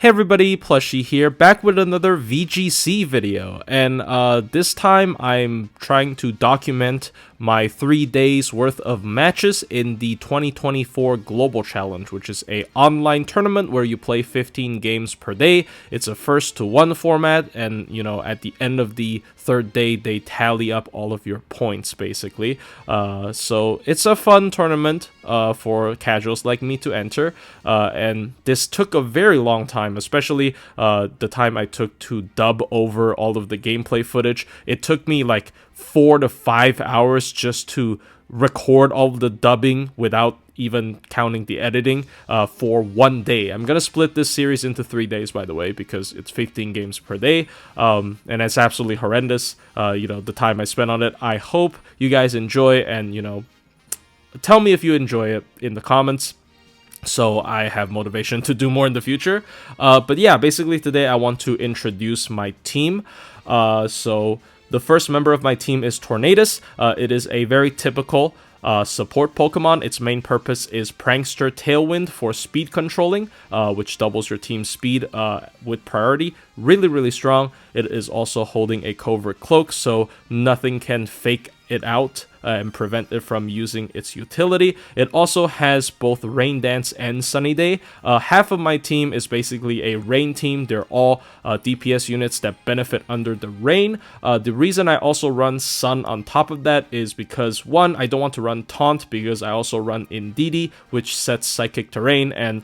Hey everybody, Plushie here, back with another VGC video, and this time I'm trying to document my 3 days worth of matches in the 2024 Global Challenge, which is a online tournament where you play 15 games per day. It's a first to one format, and at the end of the third day they tally up all of your points basically. So it's a fun tournament for casuals like me to enter, and this took a very long time, especially the time I took to dub over all of the gameplay footage. It took me like 4 to 5 hours just to record all of the dubbing without even counting the editing for 1 day. I'm gonna split this series into 3 days, by the way, because it's 15 games per day, and it's absolutely horrendous, the time I spent on it. I hope you guys enjoy, and tell me if you enjoy it in the comments, so I have motivation to do more in the future. But yeah, basically today I want to introduce my team. So the first member of my team is Tornadus. It is a very typical support Pokemon. Its main purpose is Prankster Tailwind for speed controlling, which doubles your team's speed with priority. Really, really strong. It is also holding a Covert Cloak, so nothing can fake it out and prevent it from using its utility. It also has both Rain Dance and Sunny Day. Half of my team is basically a Rain team. They're all DPS units that benefit under the Rain. The reason I also run Sun on top of that is because, one, I don't want to run Taunt because I also run Indeedee, which sets Psychic Terrain, and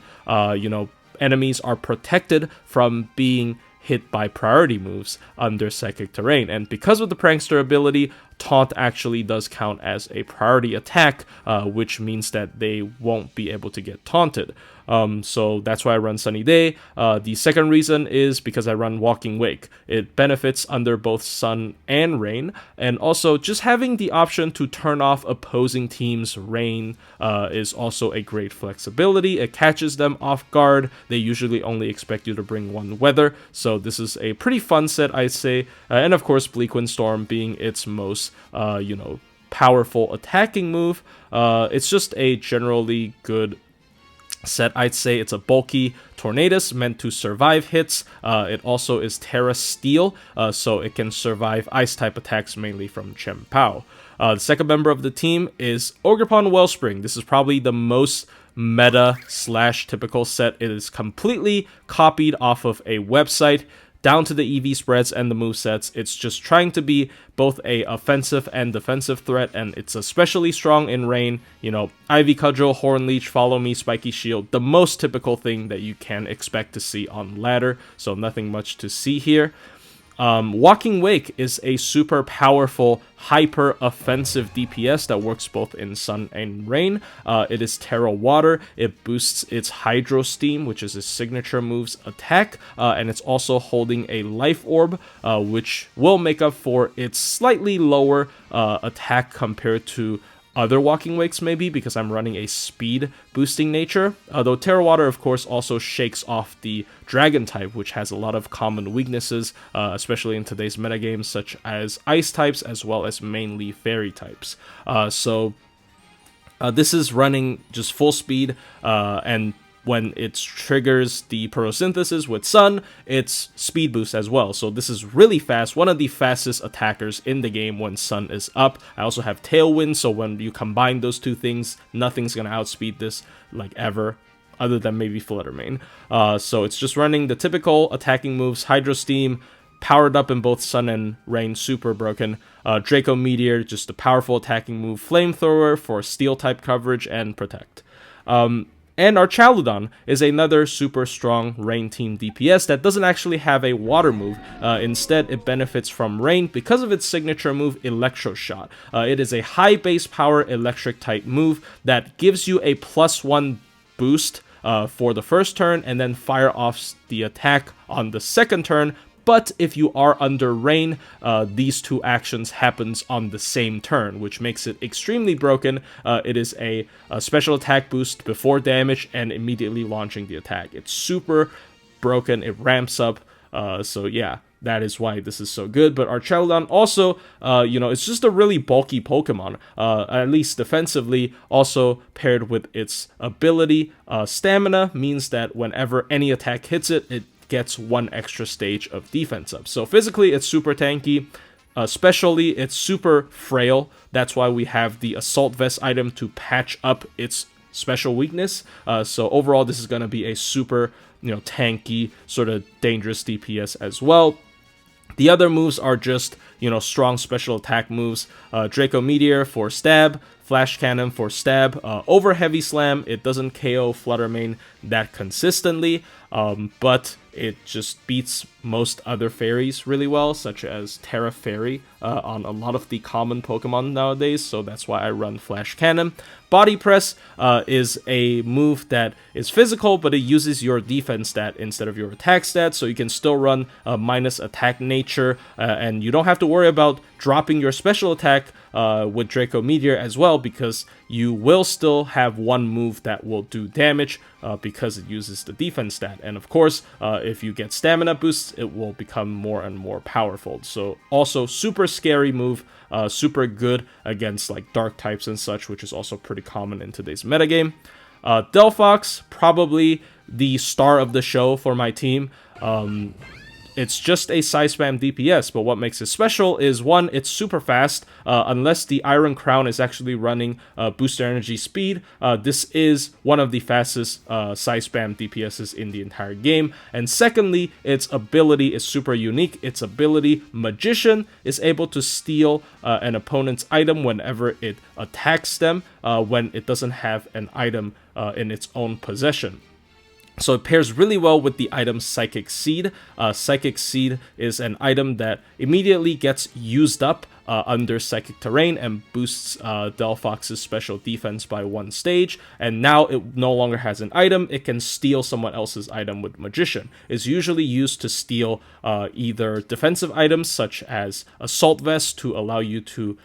enemies are protected from being hit by priority moves under Psychic Terrain. And because of the Prankster ability, Taunt actually does count as a priority attack, which means that they won't be able to get taunted. So that's why I run Sunny Day. The second reason is because I run Walking Wake. It benefits under both Sun and Rain, and also just having the option to turn off opposing teams' Rain is also a great flexibility. It catches them off guard. They usually only expect you to bring one weather, so this is a pretty fun set, I'd say. And of course, Bleak Wind Storm being its most powerful attacking move. It's just a generally good set, I'd say. It's a bulky Tornadus meant to survive hits. It also is Terra Steel, so it can survive Ice-type attacks mainly from Chien-Pao. The second member of the team is Ogerpon Wellspring. This is probably the most meta / typical set. It is completely copied off of a website, down to the EV spreads and the movesets. It's just trying to be both a offensive and defensive threat, and it's especially strong in Rain. Ivy Cudgel, Horn Leech, Follow Me, Spiky Shield, the most typical thing that you can expect to see on ladder, so nothing much to see here. Walking Wake is a super powerful, hyper-offensive DPS that works both in Sun and Rain. It is Terra Water. It boosts its Hydro Steam, which is its signature move's attack, and it's also holding a Life Orb, which will make up for its slightly lower attack compared to other Walking Wakes, maybe, because I'm running a speed boosting nature. Though Terra Water, of course, also shakes off the Dragon type, which has a lot of common weaknesses, especially in today's metagames, such as Ice types, as well as mainly Fairy types. So this is running just full speed, and when it triggers the photosynthesis with Sun, it's speed boost as well. So this is really fast, one of the fastest attackers in the game when Sun is up. I also have Tailwind, so when you combine those two things, nothing's gonna outspeed this, like, ever, other than maybe Fluttermane. So it's just running the typical attacking moves. Hydro Steam, powered up in both Sun and Rain, super broken. Draco Meteor, just a powerful attacking move. Flamethrower for Steel type coverage and Protect. And our Chaludon is another super strong Rain team DPS that doesn't actually have a water move. Instead, it benefits from Rain because of its signature move, Electro Shot. It is a high base power electric type move that gives you a +1 boost for the first turn, and then fire off the attack on the second turn. But if you are under Rain, these two actions happens on the same turn, which makes it extremely broken. It is a special attack boost before damage and immediately launching the attack. It's super broken. It ramps up. So yeah, that is why this is so good. But Archelon also, it's just a really bulky Pokemon, at least defensively, also paired with its ability. Stamina means that whenever any attack hits it, it gets one extra stage of defense up. So physically, it's super tanky. Especially, it's super frail. That's why we have the Assault Vest item to patch up its special weakness. So overall, this is going to be a super, tanky, sort of dangerous DPS as well. The other moves are just, strong special attack moves. Draco Meteor for stab, Flash Cannon for stab, over Heavy Slam. It doesn't KO Flutter Mane that consistently, but it just beats most other fairies really well, such as Terra Fairy on a lot of the common Pokemon nowadays, so that's why I run Flash Cannon. Body Press is a move that is physical, but it uses your defense stat instead of your attack stat, so you can still run minus attack nature, and you don't have to worry about dropping your special attack with Draco Meteor as well, because you will still have one move that will do damage because it uses the defense stat. And of course, if you get stamina boosts, it will become more and more powerful. So also super scary move, super good against like dark types and such, which is also pretty common in today's metagame. Delphox, probably the star of the show for my team. It's just a size spam DPS, but what makes it special is, one, it's super fast. Unless the Iron Crown is actually running booster energy speed, this is one of the fastest size spam DPSs in the entire game. And secondly, its ability is super unique. Its ability, Magician, is able to steal an opponent's item whenever it attacks them when it doesn't have an item in its own possession. So it pairs really well with the item Psychic Seed. Psychic Seed is an item that immediately gets used up under Psychic Terrain and boosts Delphox's special defense by 1 stage. And now it no longer has an item, it can steal someone else's item with Magician. It's usually used to steal either defensive items such as Assault Vest to allow you to,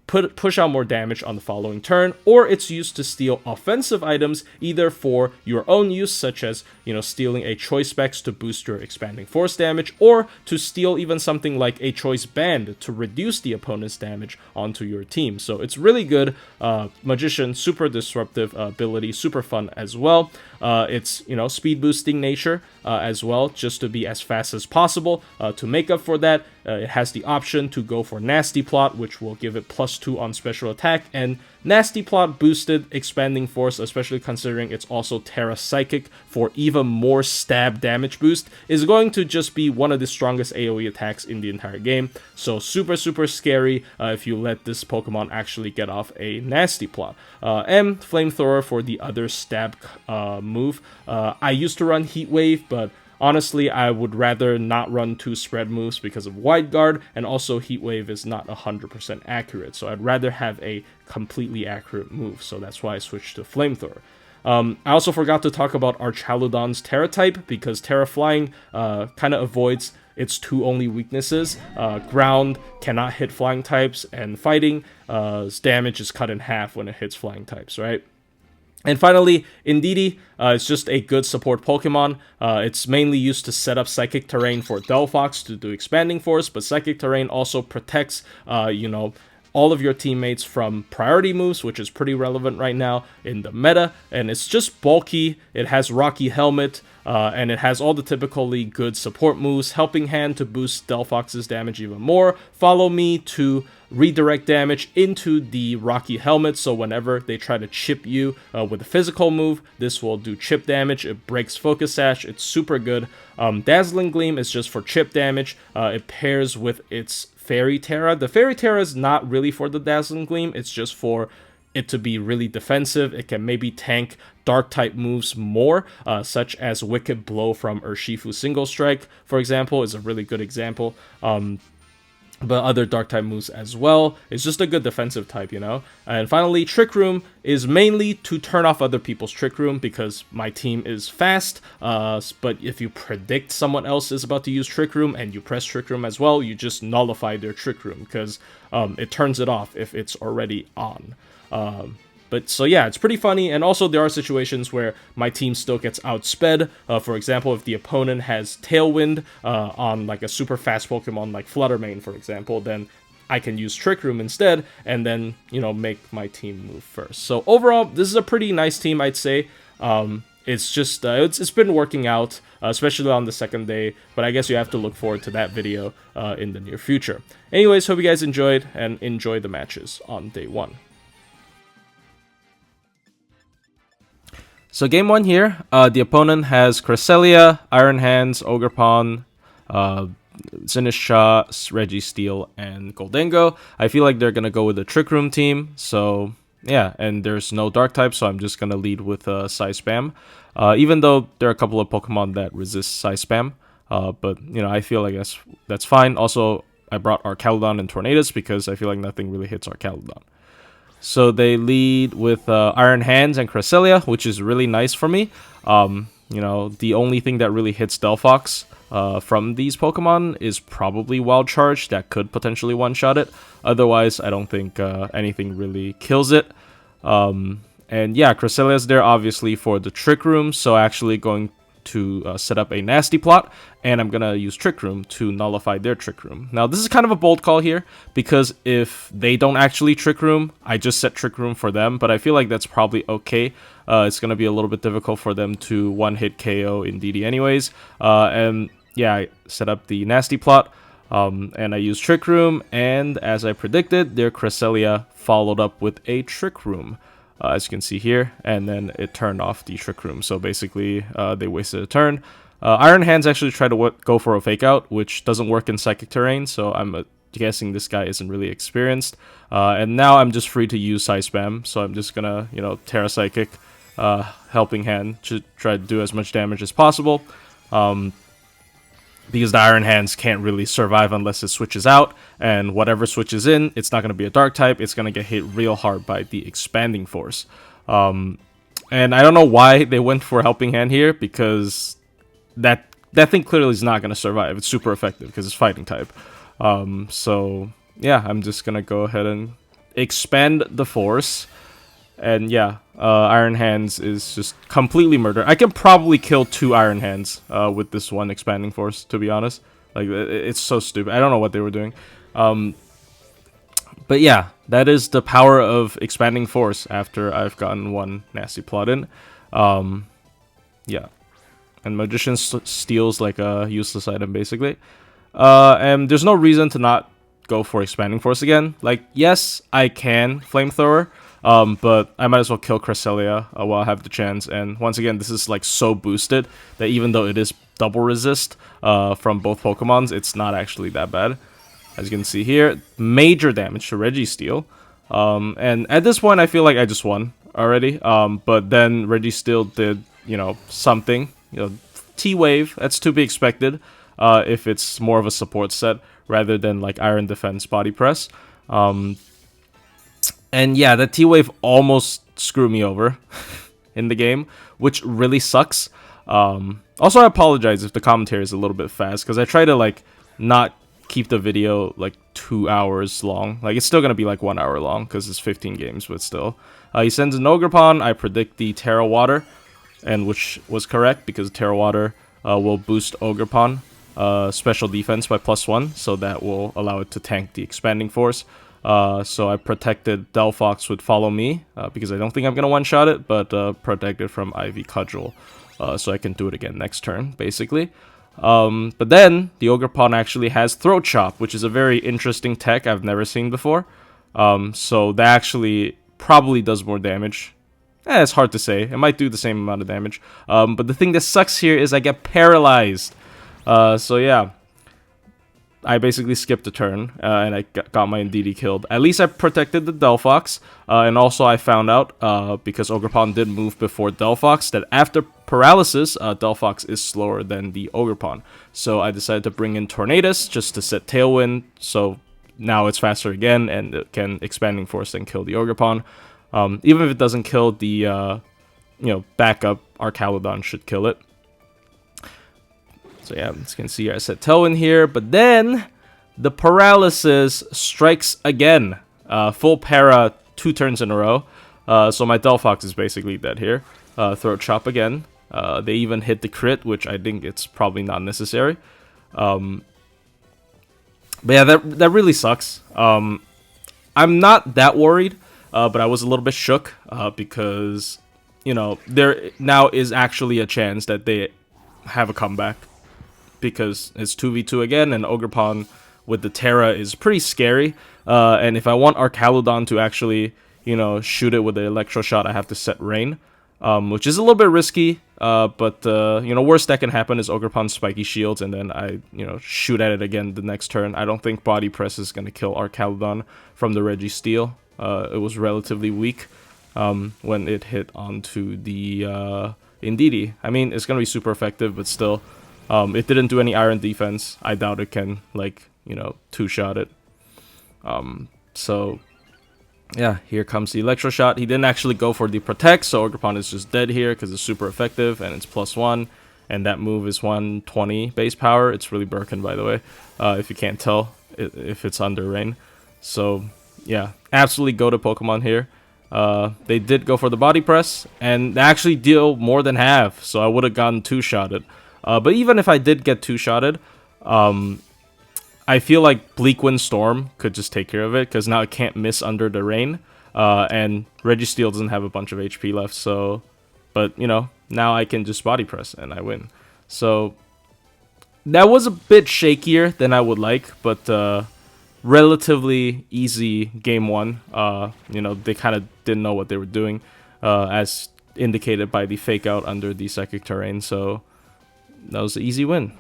push out more damage on the following turn, or it's used to steal offensive items either for your own use, such as stealing a Choice Specs to boost your expanding force damage, or to steal even something like a Choice Band to reduce the opponent's damage onto your team. So it's really good. Magician, super disruptive ability, super fun as well. It's speed boosting nature as well, just to be as fast as possible. To make up for that, it has the option to go for Nasty Plot, which will give it +2 on special attack, and Nasty Plot boosted expanding force, especially considering it's also Terra Psychic for even more stab damage boost, is going to just be one of the strongest AoE attacks in the entire game. So super scary if you let this Pokemon actually get off a Nasty Plot. And Flamethrower for the other stab move. I used to run Heat Wave, but honestly, I would rather not run 2 spread moves because of Wide Guard, and also Heat Wave is not 100% accurate, so I'd rather have a completely accurate move, so that's why I switched to Flamethrower. I also forgot to talk about Archaludon's Terra type, because Terra Flying kind of avoids its 2 only weaknesses. Ground cannot hit flying types, and Fighting damage is cut in half when it hits flying types, right? And finally, Indeedee is just a good support Pokemon. It's mainly used to set up Psychic Terrain for Delphox to do Expanding Force, but Psychic Terrain also protects, all of your teammates from priority moves, which is pretty relevant right now in the meta. And it's just bulky, it has Rocky Helmet, and it has all the typically good support moves. Helping Hand to boost Delphox's damage even more. Follow Me to redirect damage into the Rocky Helmet, so whenever they try to chip you with a physical move, this will do chip damage. It breaks Focus Sash, it's super good. Dazzling Gleam is just for chip damage. It pairs with its Fairy Terra. The Fairy Terra is not really for the Dazzling Gleam, it's just for it to be really defensive. It can maybe tank dark type moves more, such as Wicked Blow from Urshifu Single Strike, for example, is a really good example. But other dark type moves as well. It's just a good defensive type, And finally, Trick Room is mainly to turn off other people's Trick Room, because my team is fast, but if you predict someone else is about to use Trick Room and you press Trick Room as well, you just nullify their Trick Room, because it turns it off if it's already on. But so yeah, it's pretty funny, and also there are situations where my team still gets outsped. For example, if the opponent has Tailwind on like a super fast Pokemon like Flutter Mane, for example, then I can use Trick Room instead, and then, make my team move first. So overall, this is a pretty nice team, I'd say. it's just it's been working out, especially on the second day. But I guess you have to look forward to that video in the near future. Anyways, hope you guys enjoyed and enjoy the matches on day 1. So game 1 here, the opponent has Cresselia, Iron Hands, Ogerpon, Sinistcha, Registeel, and Goldengo. I feel like they're gonna go with the Trick Room team, so yeah, and there's no Dark type, so I'm just gonna lead with Psy Spam. Even though there are a couple of Pokemon that resist Psy Spam, but you know, I feel like that's fine. Also, I brought Archaludon and Tornadus because I feel like nothing really hits Archaludon. So they lead with Iron Hands and Cresselia, which is really nice for me. You know, the only thing that really hits Delphox from these Pokemon is probably Wild Charge that could potentially one-shot it. Otherwise, I don't think anything really kills it. And yeah, Cresselia's there obviously for the Trick Room, so actually going to set up a Nasty Plot, and I'm gonna use Trick Room to nullify their Trick Room. Now, this is kind of a bold call here, because if they don't actually Trick Room, I just set Trick Room for them, but I feel like that's probably okay. It's gonna be a little bit difficult for them to one-hit KO in DD anyways, and yeah, I set up the Nasty Plot, and I used Trick Room, and as I predicted, their Cresselia followed up with a Trick Room. As you can see here, and then it turned off the Trick Room. So basically, they wasted a turn. Iron Hands actually tried to go for a Fake Out, which doesn't work in Psychic terrain, so I'm guessing this guy isn't really experienced. And now I'm just free to use Psy Spam, so I'm just gonna, you know, Terra Psychic, Helping Hand to try to do as much damage as possible. Because the Iron Hands can't really survive unless it switches out, and whatever switches in, it's not going to be a Dark type, it's going to get hit real hard by the Expanding Force. And I don't know why they went for Helping Hand here, because that thing clearly is not going to survive. It's super effective because it's Fighting type. So yeah, I'm just going to go ahead and expand the Force. And yeah, Iron Hands is just completely murder. I can probably kill 2 Iron Hands with this one Expanding Force, to be honest. Like, it's so stupid. I don't know what they were doing. But yeah, that is the power of Expanding Force after I've gotten one Nasty Plot in. Yeah. And Magician steals like a useless item, basically. And there's no reason to not go for Expanding Force again. Like, yes, I can Flamethrower. But I might as well kill Cresselia while I have the chance. And once again, this is like so boosted that even though it is double resist from both Pokemons, it's not actually that bad. As you can see here, major damage to Registeel. And at this point, I feel like I just won already. But then Registeel did, you know, something. You know, T-Wave, that's to be expected if it's more of a support set rather than like Iron Defense Body Press. And yeah, the T-Wave almost screwed me over in the game, which really sucks. Also, I apologize if the commentary is a little bit fast, because I try to, like, not keep the video, like, 2 hours long. Like, it's still going to be, like, 1 hour long, because it's 15 games, but still. He sends an Ogerpon. I predict the Terra Water, and which was correct, because Terra Water will boost Ogerpon special defense by +1, so that will allow it to tank the Expanding Force. So I protected Delphox with Follow Me, because I don't think I'm going to one-shot it, but protected from Ivy Cudgel, so I can do it again next turn, basically. But then, the Ogerpon actually has Throat Chop, which is a very interesting tech I've never seen before. So that actually probably does more damage. It's hard to say. It might do the same amount of damage. But the thing that sucks here is I get paralyzed. So yeah. I basically skipped a turn, and I got my DD killed. At least I protected the Delphox, and also I found out, because Ogerpon did move before Delphox, that after paralysis, Delphox is slower than the Ogerpon. So I decided to bring in Tornadus just to set Tailwind, so now it's faster again, and it can Expanding Force and kill the Ogerpon. Even if it doesn't kill the, you know, backup Archaludon should kill it. So yeah, as you can see, I set Tailwind here, but then the paralysis strikes again. Full para 2 turns in a row. So my Delphox is basically dead here. Throat Chop again. They even hit the crit, which I think it's probably not necessary. But yeah, that really sucks. I'm not that worried, but I was a little bit shook because you know, there now is actually a chance that they have a comeback, because it's 2v2 again, and Ogerpon with the Terra is pretty scary. And if I want Archaludon to actually, you know, shoot it with the Electro Shot, I have to set Rain, which is a little bit risky. But you know, worst that can happen is Ogerpon Spiky Shields, and then I, you know, shoot at it again the next turn. I don't think Body Press is going to kill Archaludon from the Registeel. It was relatively weak when it hit onto the Indeedee. I mean, it's going to be super effective, but still, it didn't do any Iron Defense. I doubt it can, like, you know, two-shot it. So, yeah, here comes the Electro Shot. He didn't actually go for the Protect, so Ogerpon is just dead here because it's super effective, and it's +1. And that move is 120 base power. It's really broken, by the way, if you can't tell, if it's under Rain. So, yeah, absolutely go-to Pokemon here. They did go for the Body Press, and they actually deal more than half, so I would have gotten two-shotted. But even if I did get two-shotted, I feel like Bleak Wind Storm could just take care of it, because now it can't miss under the Rain, and Registeel doesn't have a bunch of HP left, so... But, you know, now I can just Body Press, and I win. So, that was a bit shakier than I would like, but, relatively easy game one. You know, they kind of didn't know what they were doing, as indicated by the fake out under the Psychic Terrain, so that was an easy win.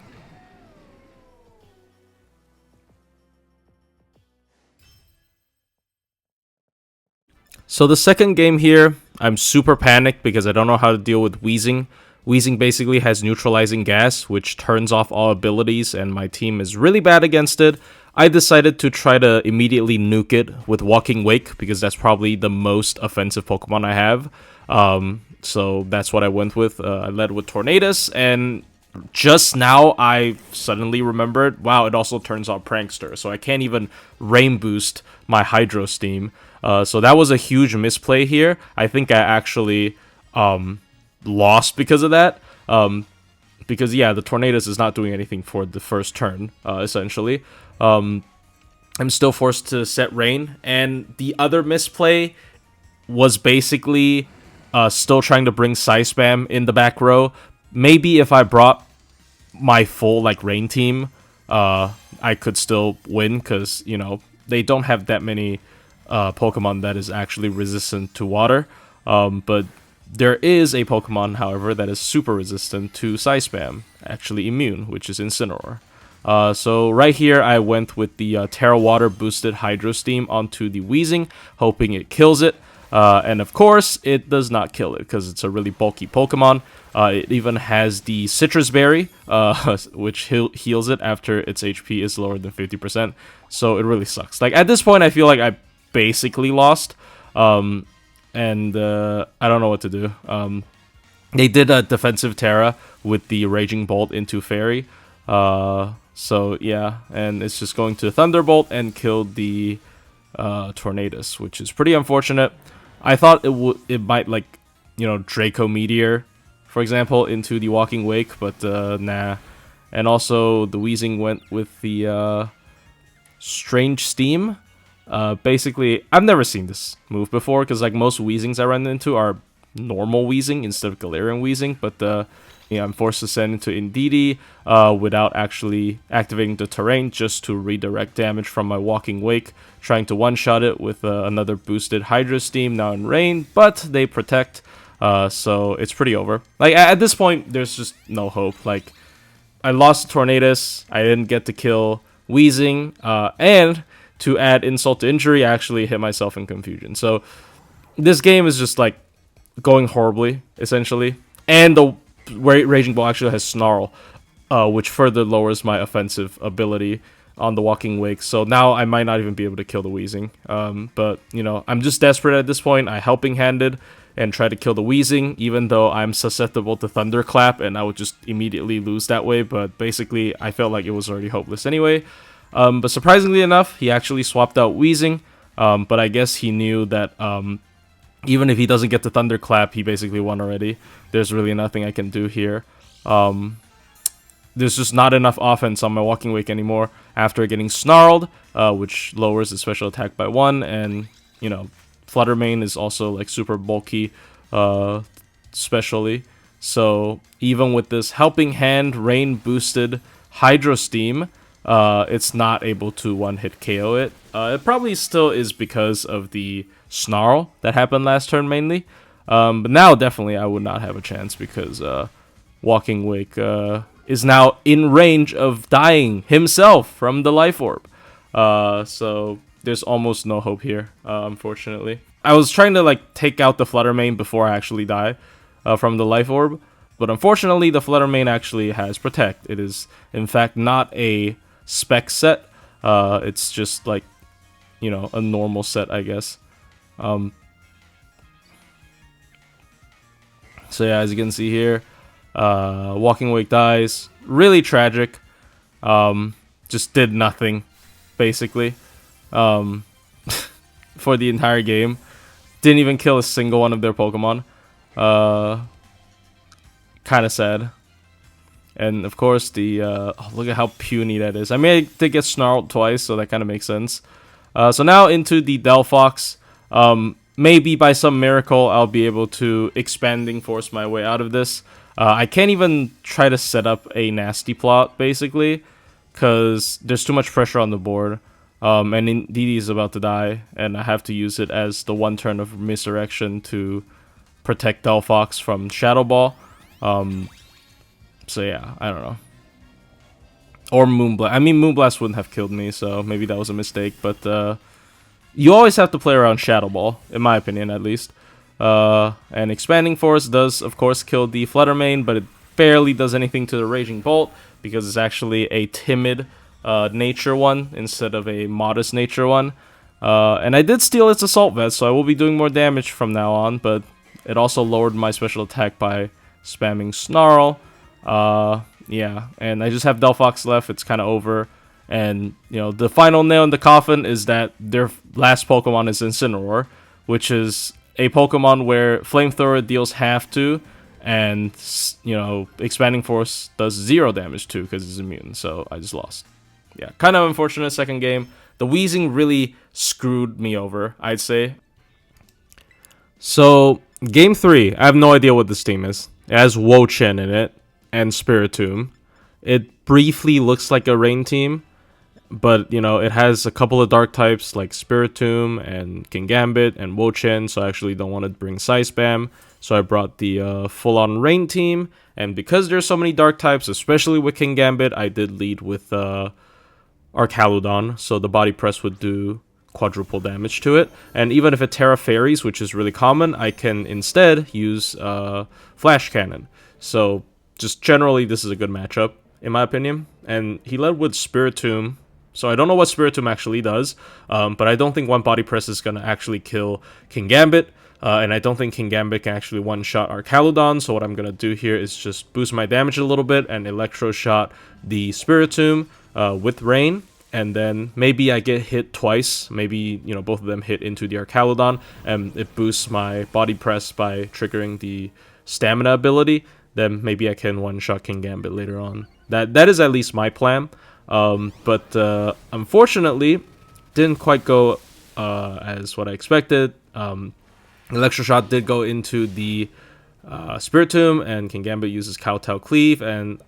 So the second game here, I'm super panicked because I don't know how to deal with Wheezing. Wheezing basically has neutralizing gas, which turns off all abilities, and my team is really bad against it. I decided to try to immediately nuke it with Walking Wake, because that's probably the most offensive Pokemon I have. So that's what I went with. I led with Tornadus, and just now I suddenly remembered, wow, it also turns on Prankster, so I can't even Rain Boost my Hydro Steam. So that was a huge misplay here. I think I actually lost because of that. Because, yeah, the Tornadus is not doing anything for the first turn, essentially. I'm still forced to set Rain, and the other misplay was basically still trying to bring Psy Spam in the back row. Maybe if I brought my full, like, Rain team, I could still win, because, you know, they don't have that many Pokemon that is actually resistant to water. But there is a Pokemon, however, that is super resistant to Psy Spam, actually immune, which is Incineroar. So right here, I went with the Terra Water boosted Hydro Steam onto the Wheezing, hoping it kills it. And of course, it does not kill it, because it's a really bulky Pokemon. It even has the Citrus Berry, which heals it after its HP is lower than 50%. So it really sucks. Like, at this point, I feel like I basically lost. And I don't know what to do. They did a defensive Terra with the Raging Bolt into Fairy. So yeah, and it's just going to Thunderbolt and kill the Tornadus, which is pretty unfortunate. I thought it might, like, you know, Draco Meteor, for example, into the Walking Wake, but nah. And also the Wheezing went with the Strange Steam. Basically, I've never seen this move before, because, like, most Wheezings I run into are normal Wheezing instead of Galarian Wheezing, but yeah, I'm forced to send into Indeedee without actually activating the terrain, just to redirect damage from my Walking Wake, trying to one-shot it with another boosted Hydro Steam now in Rain, but they protect, so it's pretty over. Like, at this point, there's just no hope. Like, I lost Tornadus, I didn't get to kill Wheezing, and to add insult to injury, I actually hit myself in Confusion. So this game is just, like, going horribly, essentially. And the Raging Ball actually has Snarl, which further lowers my offensive ability on the Walking Wake. So now I might not even be able to kill the Wheezing. But, you know, I'm just desperate at this point. I Helping Handed and try to kill the Wheezing, even though I'm susceptible to Thunderclap, and I would just immediately lose that way. But basically, I felt like it was already hopeless anyway. But surprisingly enough, he actually swapped out Wheezing, but I guess he knew that even if he doesn't get the Thunderclap, he basically won already. There's really nothing I can do here. There's just not enough offense on my Walking Wake anymore after getting Snarled, which lowers the special attack by 1, and, you know, Fluttermane is also, like, super bulky. especially. So even with this Helping Hand Rain boosted Hydro Steam, it's not able to one-hit KO it. It probably still is because of the Snarl that happened last turn mainly. But now definitely I would not have a chance because Walking Wake is now in range of dying himself from the Life Orb. So there's almost no hope here, unfortunately. I was trying to like take out the Flutter Mane before I actually die from the Life Orb, but unfortunately the Flutter Mane actually has Protect. It is in fact not a spec set. It's just like, you know, a normal set, I guess. So yeah, as you can see here, Walking Wake dies. Really tragic. Just did nothing, basically, for the entire game. Didn't even kill a single one of their Pokemon. Kind of sad. And of course, the look at how puny that is. I mean, I did get snarled twice, so that kind of makes sense. So now into the Delphox. Maybe by some miracle, I'll be able to Expanding Force my way out of this. I can't even try to set up a nasty plot, basically, because there's too much pressure on the board. And Didi is about to die, and I have to use it as the one turn of Misdirection to protect Delphox from Shadow Ball. So yeah, I don't know. Or Moonblast. I mean, Moonblast wouldn't have killed me, so maybe that was a mistake. But you always have to play around Shadow Ball, in my opinion, at least. And Expanding Force does, of course, kill the Flutter Mane, but it barely does anything to the Raging Bolt, because it's actually a timid nature one instead of a modest nature one. And I did steal its Assault Vest, so I will be doing more damage from now on, but it also lowered my special attack by spamming Snarl. Yeah, and I just have Delphox left. It's kind of over. And, you know, the final nail in the coffin is that their last Pokemon is Incineroar, which is a Pokemon where Flamethrower deals half to, and, you know, Expanding Force does 0 damage to because it's immune, so I just lost. Yeah, kind of unfortunate second game. The wheezing really screwed me over, I'd say. So, game 3, I have no idea what this team is. It has Wo-Chien in it, and Spiritomb. It briefly looks like a Rain team, but, you know, it has a couple of dark types like Spiritomb and Kingambit and Wo-Chien, so I actually don't want to bring Psy-Spam. So I brought the full-on Rain team, and because there's so many dark types, especially with Kingambit, I did lead with Archaludon, so the Body Press would do quadruple damage to it. And even if it Terra Fairies, which is really common, I can instead use Flash Cannon. So just generally, this is a good matchup, in my opinion. And he led with Spiritomb. So I don't know what Spiritomb actually does, but I don't think one Body Press is going to actually kill Kingambit, and I don't think Kingambit can actually one-shot Archaludon, so what I'm going to do here is just boost my damage a little bit and Electro Shot the Spiritomb with Rain, and then maybe I get hit twice, maybe, you know, both of them hit into the Archaludon, and it boosts my Body Press by triggering the Stamina ability, then maybe I can one-shot Kingambit later on. That is at least my plan. But unfortunately, didn't quite go as what I expected. Electro Shot did go into the Spiritomb, and Kingambit uses Kowtow Cleave, and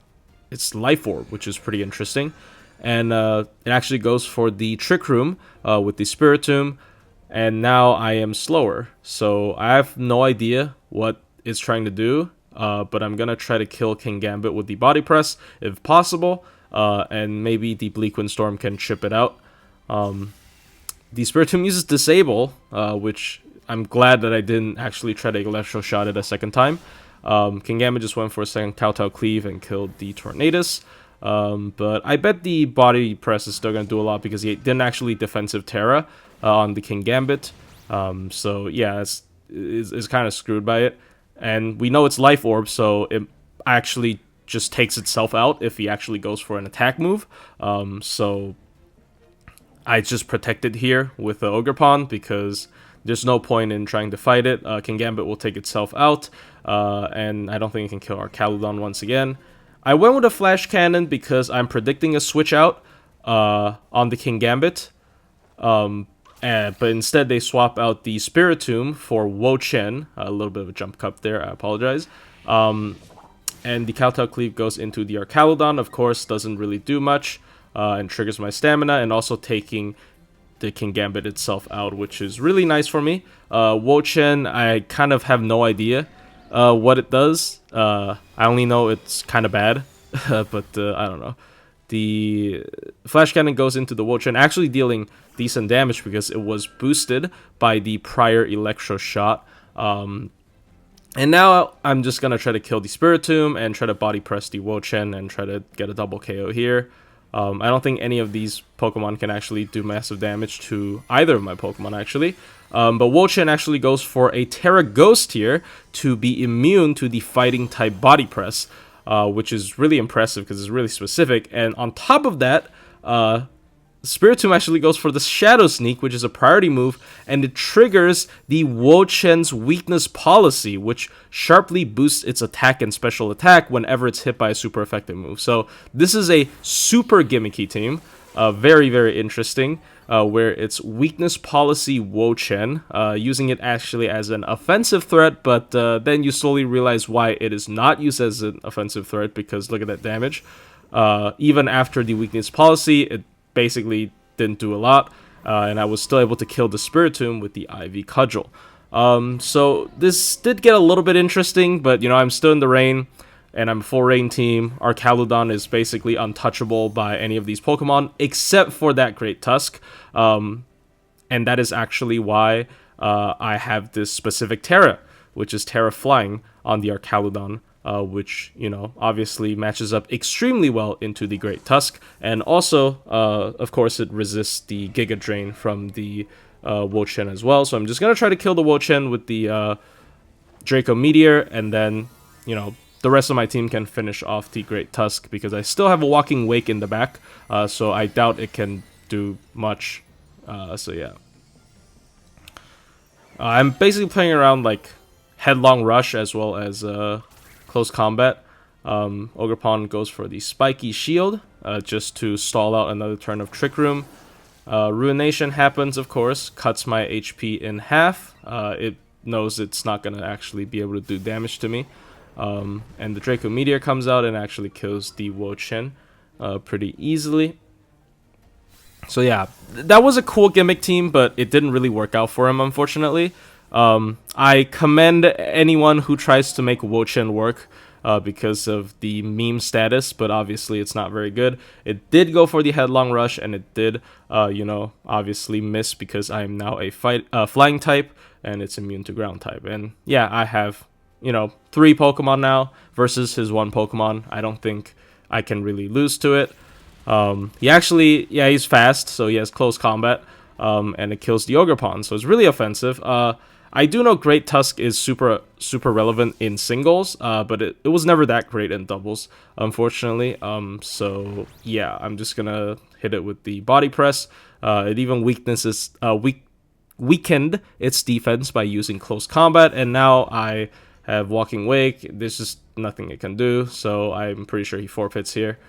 it's Life Orb, which is pretty interesting. And it actually goes for the Trick Room with the Spiritomb, and now I am slower. So I have no idea what it's trying to do, but I'm going to try to kill Kingambit with the Body Press if possible. And maybe the Bleak Wind Storm can chip it out. The Spiritomb uses Disable, which I'm glad that I didn't actually try to Electro Shot it a second time. Kingambit just went for a second Kowtow Cleave and killed the Tornadus. But I bet the Body Press is still going to do a lot because he didn't actually Defensive Terra on the Kingambit. So yeah, it's kind of screwed by it. And we know it's Life Orb, so it actually just takes itself out if he actually goes for an attack move. So I just protected here with the Ogerpon because there's no point in trying to fight it. Kingambit will take itself out, and I don't think it can kill Archaludon once again. I went with a Flash Cannon because I'm predicting a switch out on the Kingambit. But instead, they swap out the Spiritomb for Wo Chen. A little bit of a jump cut there, I apologize. And the Kowtow Cleave goes into the Archaludon, of course, doesn't really do much, and triggers my stamina, and also taking the King Gambit itself out, which is really nice for me. Wo Chen, I kind of have no idea what it does. I only know it's kind of bad, but I don't know. The Flash Cannon goes into the Wo Chen, actually dealing decent damage because it was boosted by the prior Electro Shot. And now I'm just going to try to kill the Spiritomb and try to body press the Wo Chen and try to get a double KO here. I don't think any of these Pokemon can actually do massive damage to either of my Pokemon, actually. But Wo Chen actually goes for a Terra Ghost here to be immune to the Fighting-type Body Press, which is really impressive because it's really specific. And on top of that, Spiritomb actually goes for the Shadow Sneak, which is a priority move, and it triggers the Wo Chen's Weakness Policy, which sharply boosts its attack and special attack whenever it's hit by a super effective move. So this is a super gimmicky team, very, very interesting, where it's Weakness Policy Wo Chen, using it actually as an offensive threat, but then you slowly realize why it is not used as an offensive threat, because look at that damage. Even after the Weakness Policy, it basically didn't do a lot, and I was still able to kill the Spiritomb with the Ivy Cudgel. So this did get a little bit interesting, but you know, I'm still in the rain, and I'm a full rain team. Archaludon is basically untouchable by any of these Pokemon, except for that Great Tusk, and that is actually why I have this specific Terra, which is Terra Flying on the Archaludon. Which, you know, obviously matches up extremely well into the Great Tusk. And also, of course, it resists the Giga Drain from the Wo Chen as well. So I'm just going to try to kill the Wo Chen with the Draco Meteor. And then, you know, the rest of my team can finish off the Great Tusk, because I still have a Walking Wake in the back. So I doubt it can do much. So yeah. I'm basically playing around like Headlong Rush as well as Close Combat. Ogerpon goes for the Spiky Shield, just to stall out another turn of Trick Room. Ruination happens, of course, cuts my HP in half. It knows it's not going to actually be able to do damage to me. And the Draco Meteor comes out and actually kills the Wo Chen pretty easily. So yeah, that was a cool gimmick team, but it didn't really work out for him, unfortunately. I commend anyone who tries to make Wo Chen work because of the meme status, but obviously it's not very good. It did go for the Headlong Rush, and it did, you know, obviously miss because I am now a flying type, and it's immune to ground type. And yeah, I have, you know, 3 Pokemon now versus his 1 Pokemon. I don't think I can really lose to it. He actually, yeah, he's fast, so he has Close Combat, and it kills the Ogerpon, so it's really offensive. I do know Great Tusk is super relevant in singles, but it was never that great in doubles, unfortunately. So yeah, I'm just gonna hit it with the Body Press. It even weakened its defense by using Close Combat, and now I have Walking Wake. There's just nothing it can do, so I'm pretty sure he forfeits here.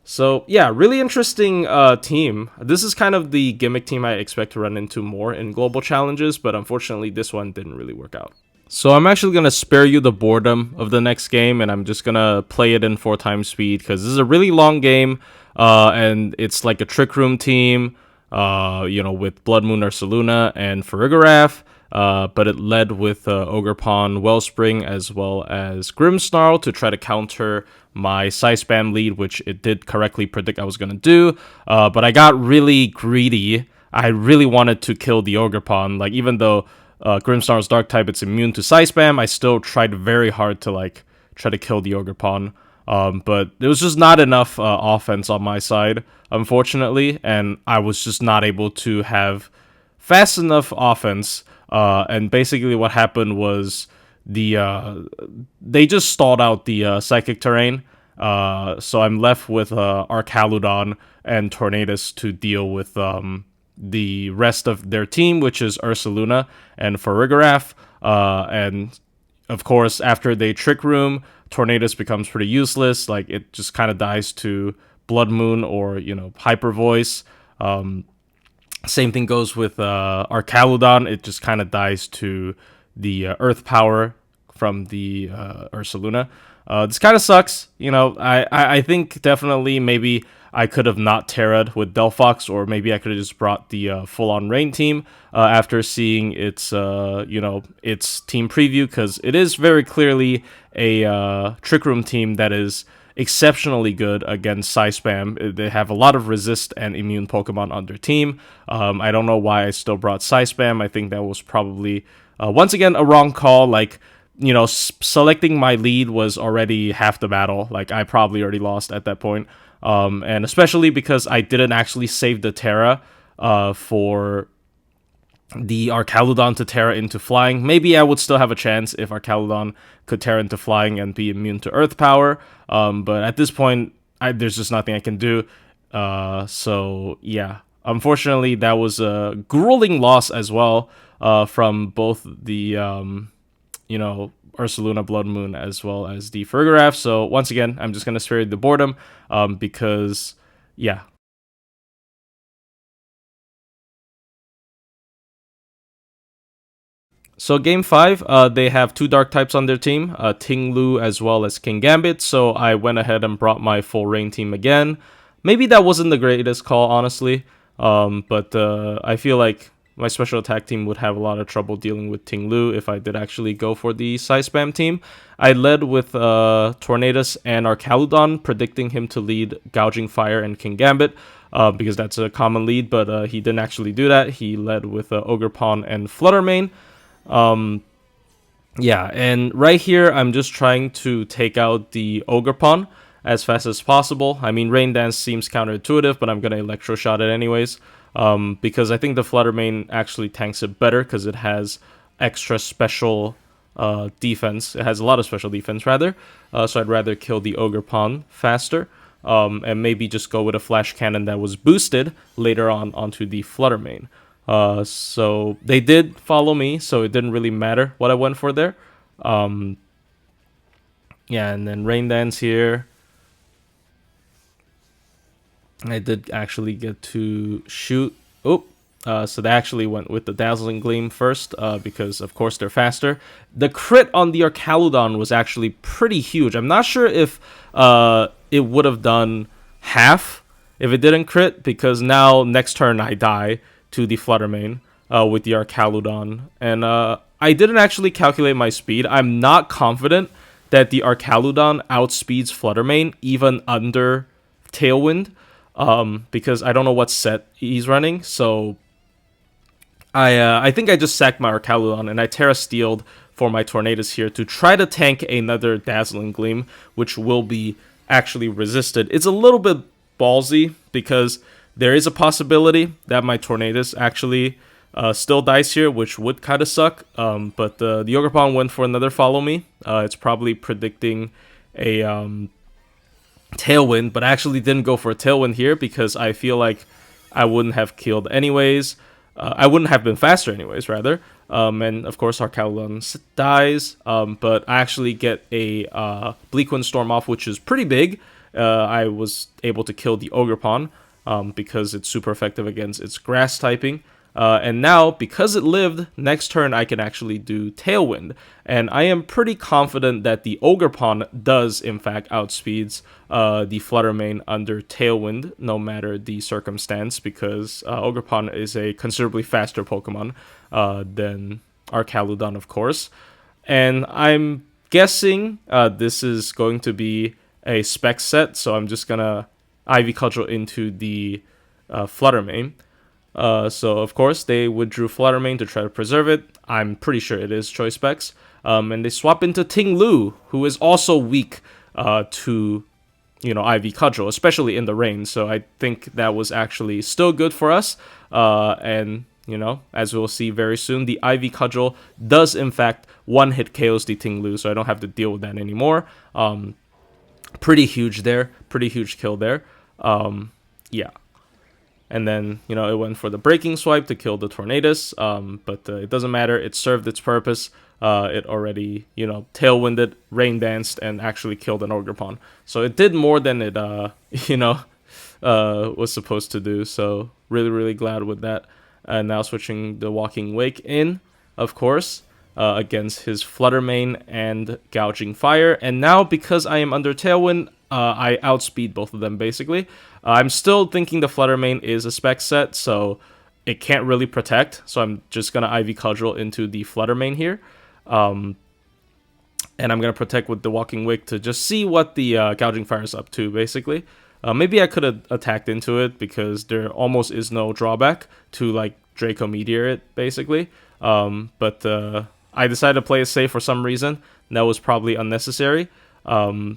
So yeah, really interesting team. This is kind of the gimmick team I expect to run into more in global challenges, but unfortunately this one didn't really work out. So I'm actually going to spare you the boredom of the next game, and I'm just going to play it in 4x speed, because this is a really long game, and it's like a Trick Room team, you know, with Blood Moon Ursaluna and Farigiraf. But it led with Ogerpon, Wellspring, as well as Grimmsnarl to try to counter my Size Spam lead, which it did correctly predict I was going to do. But I got really greedy. I really wanted to kill the Ogerpon. Like, even though Grimmsnarl's Dark type, it's immune to Size Spam, I still tried very hard to, like, try to kill the Ogerpon. But there was just not enough offense on my side, unfortunately, and I was just not able to have fast enough offense. And basically what happened was they just stalled out the Psychic Terrain, so I'm left with Archaludon and Tornadus to deal with the rest of their team, which is Ursaluna and Farigiraf, and of course after they Trick Room, Tornadus becomes pretty useless. Like, it just kind of dies to Blood Moon or, you know, Hyper Voice. Same thing goes with Archaludon. It just kind of dies to the Earth power from the Ursaluna. This kind of sucks. I think definitely maybe I could have not Terra'd with Delphox, or maybe I could have just brought the full-on Rain team after seeing its its team preview, because it is very clearly a Trick Room team that is exceptionally good against Psyspam. They have a lot of resist and immune Pokemon on their team. I don't know why I still brought Psyspam. I think that was probably, once again, a wrong call. Like, selecting my lead was already half the battle. Like, I probably already lost at that point. And especially because I didn't actually save the Terra for the Archaludon to Terra into flying. Maybe I would still have a chance if Archaludon could Terra into flying and be immune to Earth power. But at this point, there's just nothing I can do. So yeah, unfortunately, that was a grueling loss as well from both the Ursaluna Blood Moon as well as the Fergaraf. So once again, I'm just gonna spare the boredom because yeah. So game 5, they have two dark types on their team, Ting Lu as well as King Gambit, so I went ahead and brought my full rain team again. Maybe that wasn't the greatest call, honestly, but I feel like my special attack team would have a lot of trouble dealing with Ting Lu if I did actually go for the Psyspam team. I led with Tornadus and Archaludon, predicting him to lead Gouging Fire and King Gambit, because that's a common lead, but he didn't actually do that. He led with Ogerpon and Fluttermane. Yeah, and right here, I'm just trying to take out the Ogerpon as fast as possible. I mean, Rain Dance seems counterintuitive, but I'm going to Electro Shot it anyways, because I think the Fluttermane actually tanks it better because it has extra special defense. It has a lot of special defense, rather, so I'd rather kill the Ogerpon faster, and maybe just go with a Flash Cannon that was boosted later on onto the Fluttermane. So they did follow me, so it didn't really matter what I went for there. Yeah, and then Rain Dance here. I did actually get to shoot. Oh, so they actually went with the Dazzling Gleam first, because of course they're faster. The crit on the Archaludon was actually pretty huge. I'm not sure if it would have done half if it didn't crit, because now next turn I die to the Fluttermane with the Archaludon. And I didn't actually calculate my speed. I'm not confident that the Archaludon outspeeds Fluttermane even under Tailwind, because I don't know what set he's running. So I think I just sacked my Archaludon and I Terra Steeled for my Tornadus here to try to tank another Dazzling Gleam, which will be actually resisted. It's a little bit ballsy because there is a possibility that my Tornadus actually still dies here, which would kind of suck. But the Ogerpon went for another Follow Me. It's probably predicting a Tailwind, but I actually didn't go for a Tailwind here because I feel like I wouldn't have killed anyways. I wouldn't have been faster anyways, rather. And of course, Archaludon dies. But I actually get a Bleak Wind Storm off, which is pretty big. I was able to kill the Ogerpon, because it's super effective against its grass typing. And now, because it lived, next turn I can actually do Tailwind. And I am pretty confident that the Ogerpon does, in fact, outspeeds the Fluttermane under Tailwind, no matter the circumstance, because Ogerpon is a considerably faster Pokemon than Archaludon, of course. And I'm guessing this is going to be a spec set, so I'm just gonna Ivy Cudgel into the Fluttermane. So, of course, they withdrew Fluttermane to try to preserve it. I'm pretty sure it is Choice Specs. And they swap into Ting Lu, who is also weak to, Ivy Cudgel, especially in the rain. So I think that was actually still good for us. And, as we'll see very soon, the Ivy Cudgel does, in fact, one-hit KOs the Ting Lu, so I don't have to deal with that anymore. Pretty huge there. Pretty huge kill there. Yeah. And then, it went for the Breaking Swipe to kill the Tornadus, but it doesn't matter. It served its purpose. It already, Tailwinded, Rain Danced, and actually killed an Ogerpon. So it did more than it, was supposed to do. So really glad with that. And now switching the Walking Wake in, of course, against his Flutter Mane and Gouging Fire. And now, because I am under Tailwind, I outspeed both of them, basically. I'm still thinking the Flutter Mane is a spec set, so it can't really protect. So I'm just going to Ivy Cudgel into the Flutter Mane here. And I'm going to protect with the Walking Wake to just see what the Gouging Fire is up to, basically. Maybe I could have attacked into it because there almost is no drawback to like Draco Meteor it, basically. But I decided to play it safe for some reason. That was probably unnecessary. Yeah,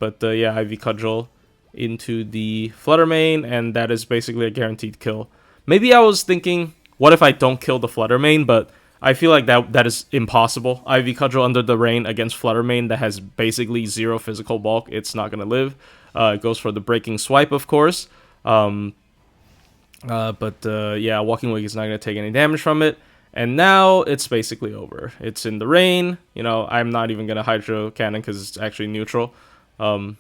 Ivy Cudgel into the Flutter Mane, and that is basically a guaranteed kill. Maybe I was thinking, what if I don't kill the Flutter Mane? But I feel like that is impossible. Ivy Cudgel under the rain against Flutter Mane that has basically 0 physical bulk. It's not going to live. It goes for the Breaking Swipe, of course. Yeah, Walking Wake is not going to take any damage from it. And now it's basically over. It's in the rain. You know, I'm not even going to Hydro Cannon because it's actually neutral. But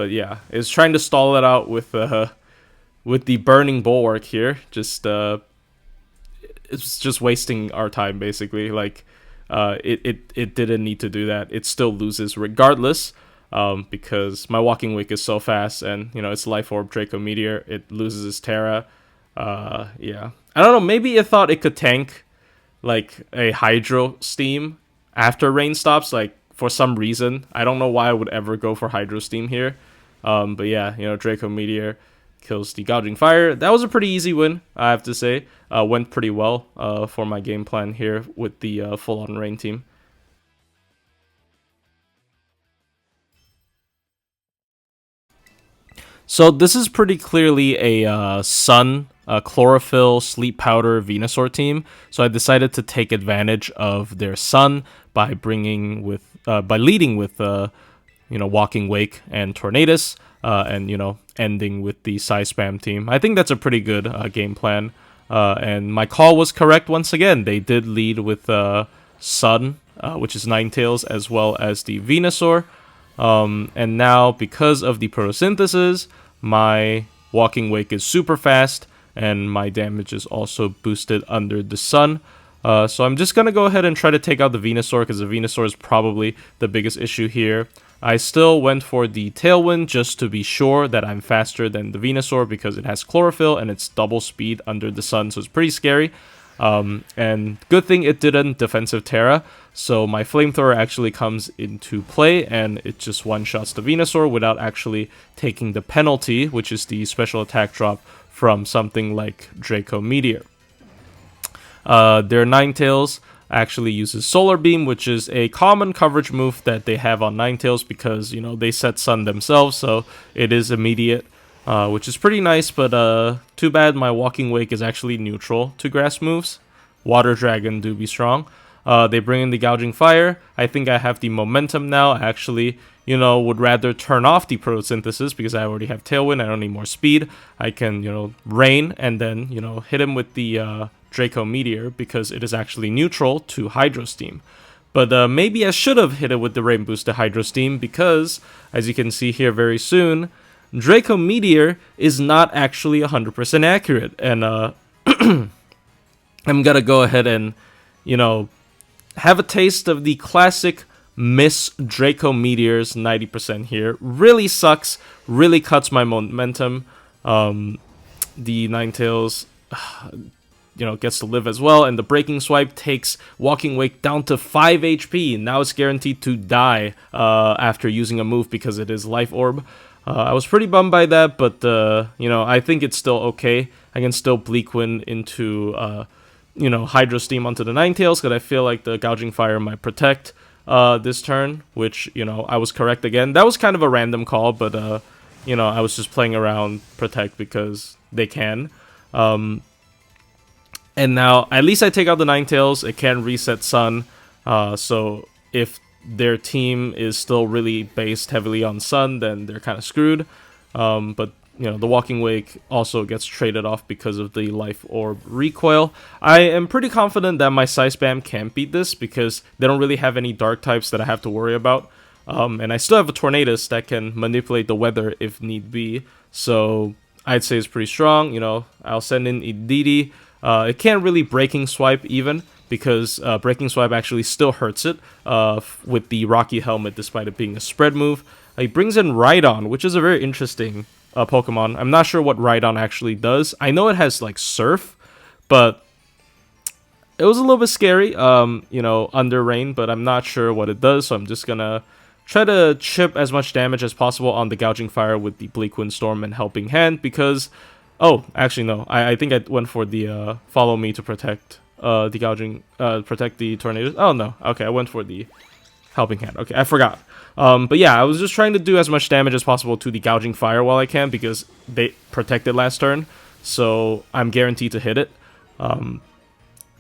yeah, it's trying to stall it out with the Burning Bulwark here. It's just wasting our time, basically. Like, it didn't need to do that. It still loses regardless. Because my Walking Wake is so fast, and you know it's Life Orb Draco Meteor, it loses its Terra. Yeah, I don't know. Maybe it thought it could tank like a Hydro Steam after rain stops. Like for some reason, I don't know why I would ever go for Hydro Steam here. But yeah, you know Draco Meteor kills the Gouging Fire. That was a pretty easy win, I have to say. Went pretty well for my game plan here with the full-on rain team. So this is pretty clearly a Sun, Chlorophyll, Sleep Powder, Venusaur team. So I decided to take advantage of their Sun by leading with Walking Wake and Tornadus, and ending with the Spam team. I think that's a pretty good game plan. And my call was correct once again. They did lead with Sun, which is Ninetales, as well as the Venusaur. And now, because of the photosynthesis, my Walking Wake is super fast, and my damage is also boosted under the sun. So I'm just going to go ahead and try to take out the Venusaur, because the Venusaur is probably the biggest issue here. I still went for the Tailwind just to be sure that I'm faster than the Venusaur, because it has Chlorophyll and it's double speed under the sun, so it's pretty scary. And good thing it didn't defensive Terra, so my Flamethrower actually comes into play, and it just one-shots the Venusaur without actually taking the penalty, which is the special attack drop from something like Draco Meteor. Their Ninetales actually uses Solar Beam, which is a common coverage move that they have on Ninetales because, you know, they set Sun themselves, so it is immediate. Which is pretty nice, but too bad my Walking Wake is actually neutral to grass moves. Water Dragon do be strong. They bring in the Gouging Fire. I think I have the momentum now. I actually, would rather turn off the photosynthesis because I already have Tailwind. I don't need more speed. I can, rain and then, hit him with the Draco Meteor because it is actually neutral to Hydro Steam. But maybe I should have hit it with the Rain Boost to Hydro Steam because, as you can see here very soon, Draco Meteor is not actually 100% accurate, and I'm gonna go ahead and, have a taste of the classic miss Draco Meteors 90% here. Really sucks, really cuts my momentum. The Ninetales, gets to live as well, and the Breaking Swipe takes Walking Wake down to 5 HP. Now it's guaranteed to die after using a move because it is Life Orb. I was pretty bummed by that, but, I think it's still okay. I can still Bleak Wind into, Hydro Steam onto the Ninetales, because I feel like the Gouging Fire might protect this turn, which, I was correct again. That was kind of a random call, but, I was just playing around Protect because they can. And now, at least I take out the Ninetales. It can reset Sun, so if their team is still really based heavily on Sun, then they're kind of screwed. But, the Walking Wake also gets traded off because of the Life Orb recoil. I am pretty confident that my Spam can't beat this because they don't really have any Dark types that I have to worry about. And I still have a Tornadus that can manipulate the weather if need be. So I'd say it's pretty strong. You know, I'll send in Ididi. It can't really Breaking Swipe even, because Breaking Swipe actually still hurts it with the Rocky Helmet, despite it being a spread move. He brings in Rhydon, which is a very interesting Pokemon. I'm not sure what Rhydon actually does. I know it has, like, Surf, but it was a little bit scary, you know, under Rain, but I'm not sure what it does, so I'm just gonna try to chip as much damage as possible on the Gouging Fire with the Bleak Wind Storm and Helping Hand, because... Oh, actually, no. I think I went for the Follow Me to protect the Gouging... protect the Tornadoes. Oh, no. Okay, I went for the Helping Hand. Okay, I forgot. But yeah, I was just trying to do as much damage as possible to the Gouging Fire while I can, because they protected last turn, so I'm guaranteed to hit it.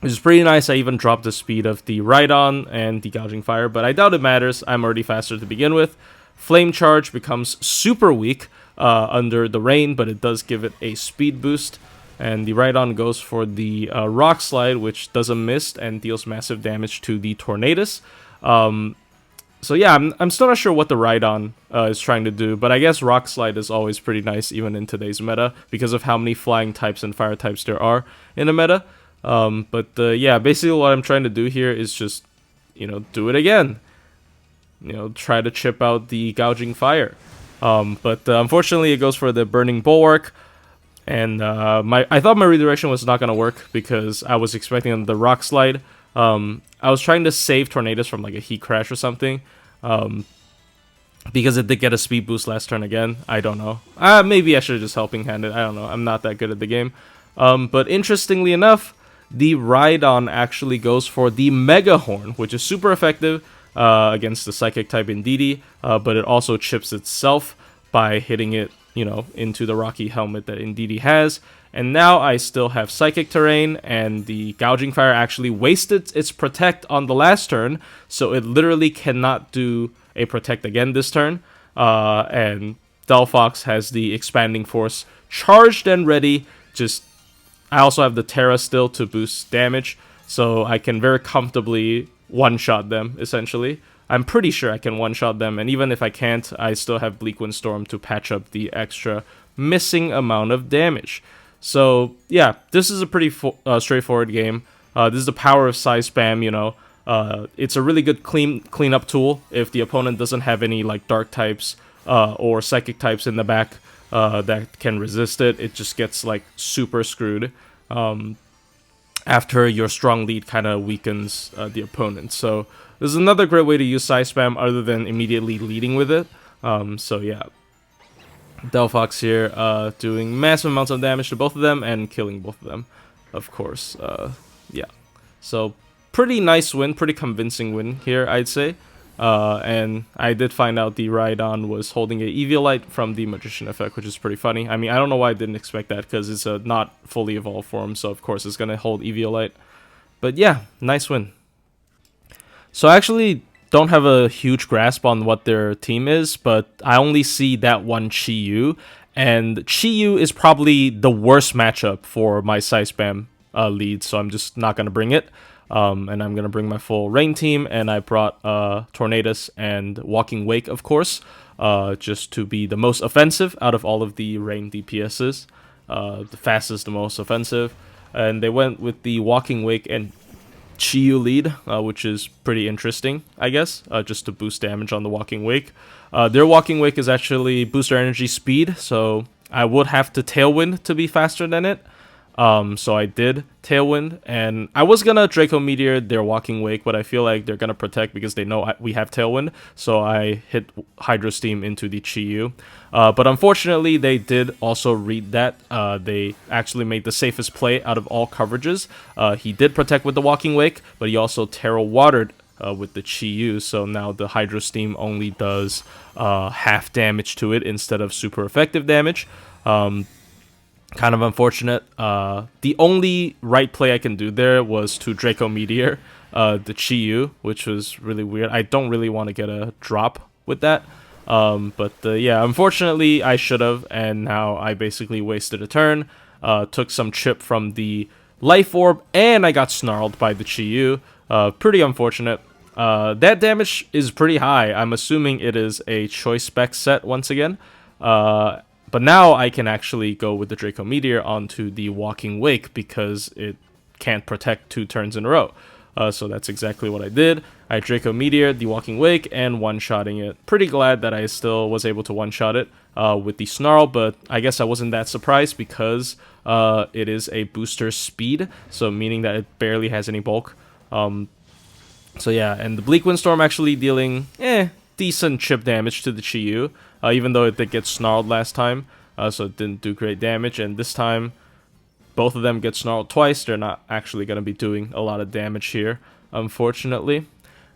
Which is pretty nice. I even dropped the speed of the Rhydon and the Gouging Fire, but I doubt it matters. I'm already faster to begin with. Flame Charge becomes super weak under the Rain, but it does give it a speed boost. And the Rhydon goes for the Rock Slide, which does a miss and deals massive damage to the Tornadus. So yeah, I'm still not sure what the Rhydon is trying to do, but I guess Rock Slide is always pretty nice even in today's meta because of how many flying types and fire types there are in the meta. Yeah, basically what I'm trying to do here is just, you know, do it again. You know, try to chip out the Gouging Fire. Unfortunately, it goes for the Burning Bulwark. And I thought my redirection was not going to work because I was expecting the Rock Slide. I was trying to save Tornadus from like a Heat Crash or something. Because it did get a speed boost last turn again. I don't know. Maybe I should have just Helping Handed. I don't know. I'm not that good at the game. But interestingly enough, the Rhydon actually goes for the Mega Horn, which is super effective against the Psychic type Indeedee, but it also chips itself by hitting it, you know, into the Rocky Helmet that Indeedee has. And now I still have Psychic Terrain, and the Gouging Fire actually wasted its Protect on the last turn, so it literally cannot do a Protect again this turn. And Delphox has the Expanding Force charged and ready. I also have the Terra still to boost damage, so I can very comfortably one-shot them, essentially. I'm pretty sure I can one-shot them, and even if I can't, I still have Bleak Wind Storm to patch up the extra missing amount of damage. So, yeah, this is a pretty straightforward game. This is the power of Psy Spam, you know. It's a really good cleanup tool if the opponent doesn't have any, like, Dark types or Psychic types in the back that can resist it. It just gets, like, super screwed after your strong lead kind of weakens the opponent. So this is another great way to use Psy Spam other than immediately leading with it. So yeah, Delphox here doing massive amounts of damage to both of them and killing both of them, of course. Yeah, so pretty nice win, pretty convincing win here, I'd say. And I did find out the Rhydon was holding a Eviolite from the Magician effect, which is pretty funny. I mean, I don't know why I didn't expect that, because it's a not fully evolved form, so of course it's going to hold Eviolite. But yeah, nice win. So I actually don't have a huge grasp on what their team is, but I only see that one Chi-Yu, and Chi-Yu is probably the worst matchup for my Psy Spam lead, so I'm just not going to bring it. And I'm going to bring my full Rain team, and I brought Tornadus and Walking Wake, of course, just to be the most offensive out of all of the Rain DPSs, the fastest, the most offensive. And they went with the Walking Wake and Chi-Yu lead, which is pretty interesting, I guess, just to boost damage on the Walking Wake. Their Walking Wake is actually booster energy speed, so I would have to Tailwind to be faster than it. So I did Tailwind, and I was gonna Draco Meteor their Walking Wake, but I feel like they're gonna protect because they know we have Tailwind, so I hit Hydro Steam into the Chi-Yu. But unfortunately, they did also read that. They actually made the safest play out of all coverages. He did protect with the Walking Wake, but he also Terra Watered with the Chi-Yu, so now the Hydro Steam only does half damage to it instead of super effective damage. Kind of unfortunate. The only right play I can do there was to Draco Meteor the Chi-Yu, which was really weird. I don't really want to get a drop with that. Yeah, unfortunately I should have, and now I basically wasted a turn. Took some chip from the Life Orb, and I got snarled by the Chi-Yu. Pretty unfortunate. That damage is pretty high. I'm assuming it is a choice spec set once again. But now I can actually go with the Draco Meteor onto the Walking Wake because it can't protect 2 turns in a row. So that's exactly what I did. I Draco Meteor, the Walking Wake, and one-shotting it. Pretty glad that I still was able to one-shot it with the Snarl, but I guess I wasn't that surprised because it is a booster speed, so meaning that it barely has any bulk. So yeah, and the Bleak Windstorm actually dealing decent chip damage to the Chi-Yu, even though it did get snarled last time, so it didn't do great damage, and this time both of them get snarled twice. They're not actually going to be doing a lot of damage here, unfortunately.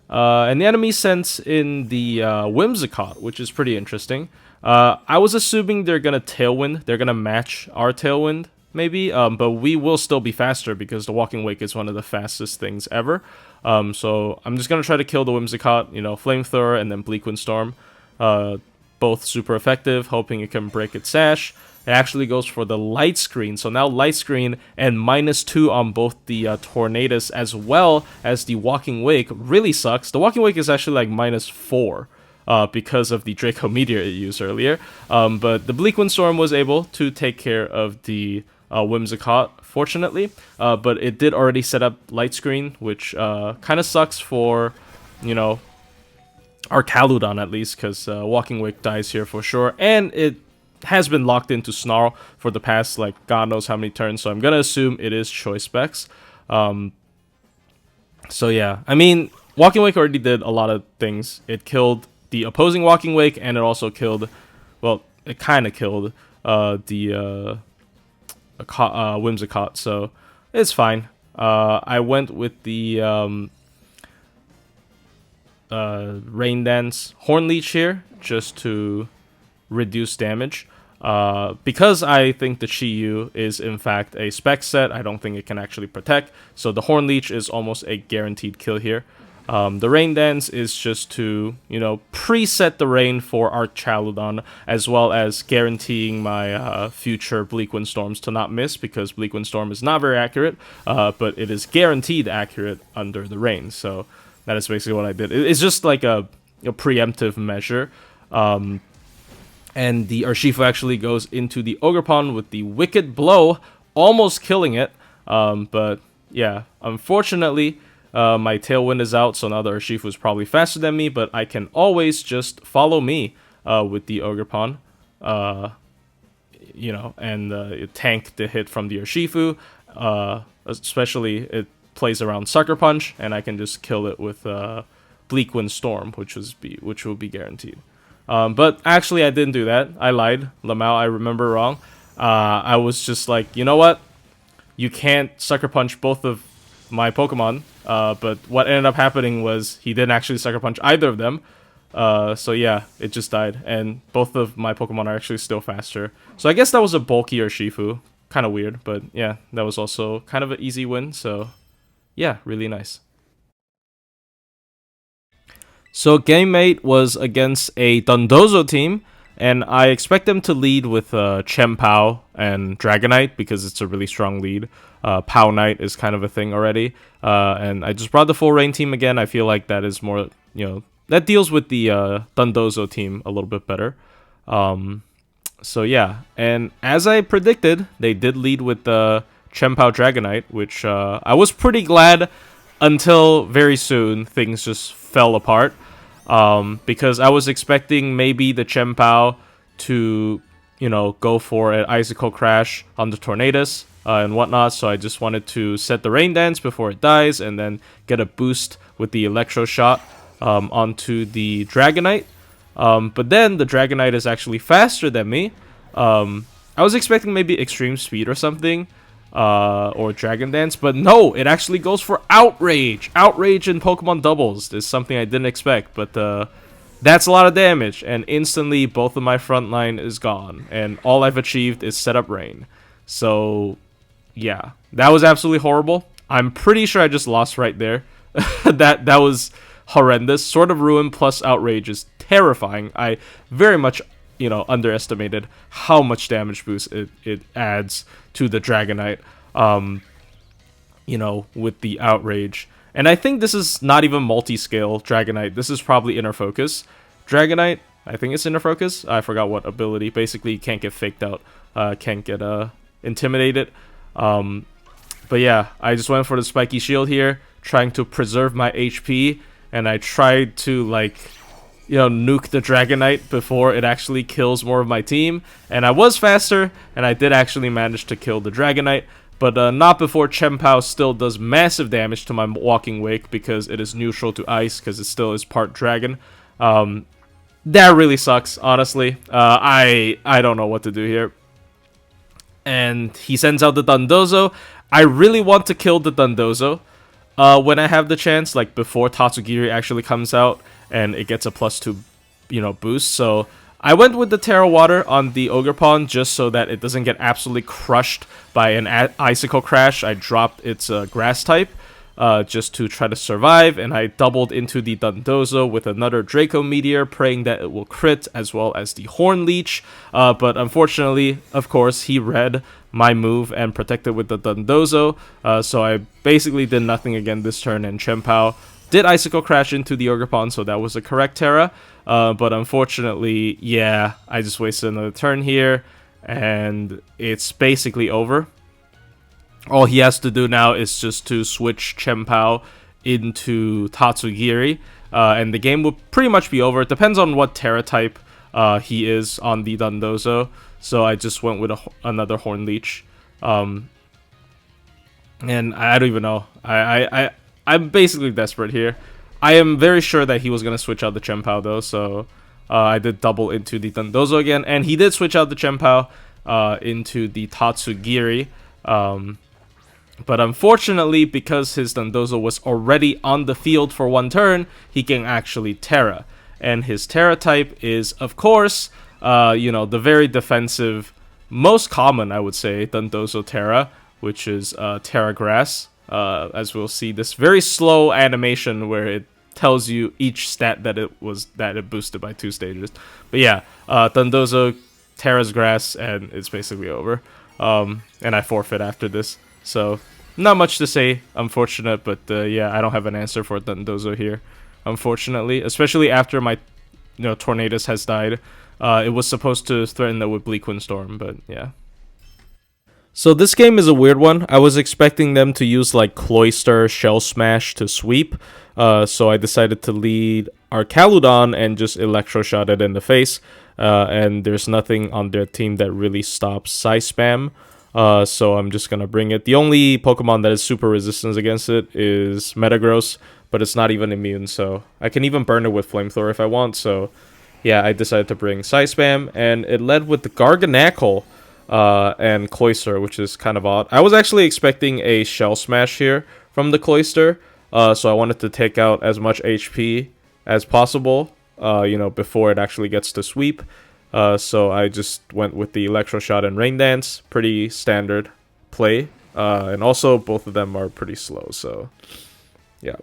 And the enemy sends in the Whimsicott, which is pretty interesting. I was assuming they're going to Tailwind. They're going to match our Tailwind, maybe, but we will still be faster because the Walking Wake is one of the fastest things ever. So I'm just going to try to kill the Whimsicott, Flamethrower and then Bleak Windstorm. Both super effective, hoping it can break its sash. It actually goes for the Light Screen, so now Light Screen and -2 on both the Tornadus as well as the Walking Wake really sucks. The Walking Wake is actually like -4 because of the Draco Meteor it used earlier. But the Bleak Windstorm was able to take care of the Whimsicott, fortunately. But it did already set up Light Screen, which kind of sucks for, our Caludon at least, because Walking Wake dies here for sure. And it has been locked into Snarl for the past, like, God knows how many turns, so I'm gonna assume it is choice specs. So yeah, I mean, Walking Wake already did a lot of things. It killed the opposing Walking Wake, and it also killed, well, it kind of killed the Whimsicott, so it's fine. I went with the Rain Dance Horn Leech here, just to reduce damage. Because I think the Chi-Yu is in fact a spec set, I don't think it can actually protect, so the Horn Leech is almost a guaranteed kill here. The Rain Dance is just to, preset the rain for our Chaludon, as well as guaranteeing my future Bleak Windstorms to not miss, because Bleak Windstorm is not very accurate, but it is guaranteed accurate under the rain, so that is basically what I did. It's just like a preemptive measure. And the Urshifu actually goes into the Ogerpon with the Wicked Blow, almost killing it. But yeah, unfortunately, my Tailwind is out, so now the Urshifu is probably faster than me, but I can always just follow me with the Ogerpon, and tank the hit from the Urshifu. Especially, it plays around Sucker Punch, and I can just kill it with Bleak Windstorm, which will be guaranteed. But actually, I didn't do that. I lied. Lamau, I remember wrong. I was just like, you know what? You can't Sucker Punch both of my Pokemon. But what ended up happening was he didn't actually Sucker Punch either of them. So yeah, it just died. And both of my Pokemon are actually still faster. So I guess that was a bulkier Shifu. Kind of weird, but yeah, that was also kind of an easy win. So yeah, really nice. So Game 8 was against a Dondozo team, and I expect them to lead with Chien-Pao and Dragonite because it's a really strong lead. Pao Knight is kind of a thing already. And I just brought the full rain team again. I feel like that is more, that deals with the Dondozo team a little bit better. So yeah, and as I predicted, they did lead with the Chien-Pao Dragonite, which I was pretty glad until very soon things just fell apart. Because I was expecting maybe the Chien-Pao to, go for an Icicle Crash on the Tornadus and whatnot, so I just wanted to set the Rain Dance before it dies and then get a boost with the Electro Shot onto the Dragonite. But then the Dragonite is actually faster than me. I was expecting maybe Extreme Speed or something, or Dragon Dance, but no, it actually goes for Outrage. Outrage in Pokemon doubles is something I didn't expect, but that's a lot of damage, and instantly both of my front line is gone, and all I've achieved is set up rain. So yeah, that was absolutely horrible. I'm pretty sure I just lost right there. that was horrendous. Sword of Ruin plus Outrage is terrifying. I very much underestimated how much damage boost it adds to the Dragonite, with the Outrage. And I think this is not even multi-scale Dragonite. This is probably inner focus. Dragonite, I think it's inner focus. I forgot what ability. Basically, you can't get faked out. Can't get intimidated. But yeah, I just went for the spiky shield here, trying to preserve my HP. And I tried to, like, nuke the Dragonite before it actually kills more of my team. And I was faster, and I did actually manage to kill the Dragonite. But not before Chien-Pao still does massive damage to my Walking Wake because it is neutral to ice because it still is part dragon. That really sucks, honestly. I don't know what to do here. And he sends out the Dondozo. I really want to kill the Dondozo when I have the chance, like before Tatsugiri actually comes out and it gets a +2, boost. So I went with the Terra Water on the Ogerpon just so that it doesn't get absolutely crushed by an Icicle Crash. I dropped its Grass type just to try to survive, and I doubled into the Dondozo with another Draco Meteor, praying that it will crit, as well as the Horn Leech. But unfortunately, of course, he read my move and protected with the Dondozo, so I basically did nothing again this turn, and Chien-Pao did Icicle Crash into the Ogerpon, so that was a correct Terra. But unfortunately, yeah, I just wasted another turn here, and it's basically over. All he has to do now is just to switch Chien-Pao into Tatsugiri, and the game will pretty much be over. It depends on what Terra type he is on the Dondozo, so I just went with another Horn Leech. And I don't even know. I'm basically desperate here. I am very sure that he was going to switch out the Chien-Pao though, so I did double into the Dondozo again, and he did switch out the Chien-Pao into the Tatsugiri. But unfortunately, because his Dondozo was already on the field for one turn, he can actually Terra. And his Terra type is, of course, the very defensive, most common, I would say, Dondozo Terra, which is Terra Grass. As we'll see, this very slow animation where it tells you each stat that it boosted by 2 stages. But yeah, Dondozo, Terra's Grass, and it's basically over. And I forfeit after this. So, not much to say, unfortunate, but yeah, I don't have an answer for Dondozo here, unfortunately. Especially after my, Tornadus has died. It was supposed to threaten it with Bleak Windstorm, but yeah. So this game is a weird one. I was expecting them to use like Cloyster, Shell Smash to sweep, so I decided to lead Archaludon and just Electroshot it in the face, and there's nothing on their team that really stops Psy Spam. So I'm just gonna bring it. The only Pokemon that is super resistant against it is Metagross, but it's not even immune, so I can even burn it with Flamethrower if I want. So yeah, I decided to bring Psy Spam, and it led with the Garganacl and Cloyster, which is kind of odd. I was actually expecting a Shell Smash here from the Cloyster, so I wanted to take out as much HP as possible, before it actually gets to sweep. So I just went with the Electroshot and Rain Dance, pretty standard play, and also both of them are pretty slow, so yeah.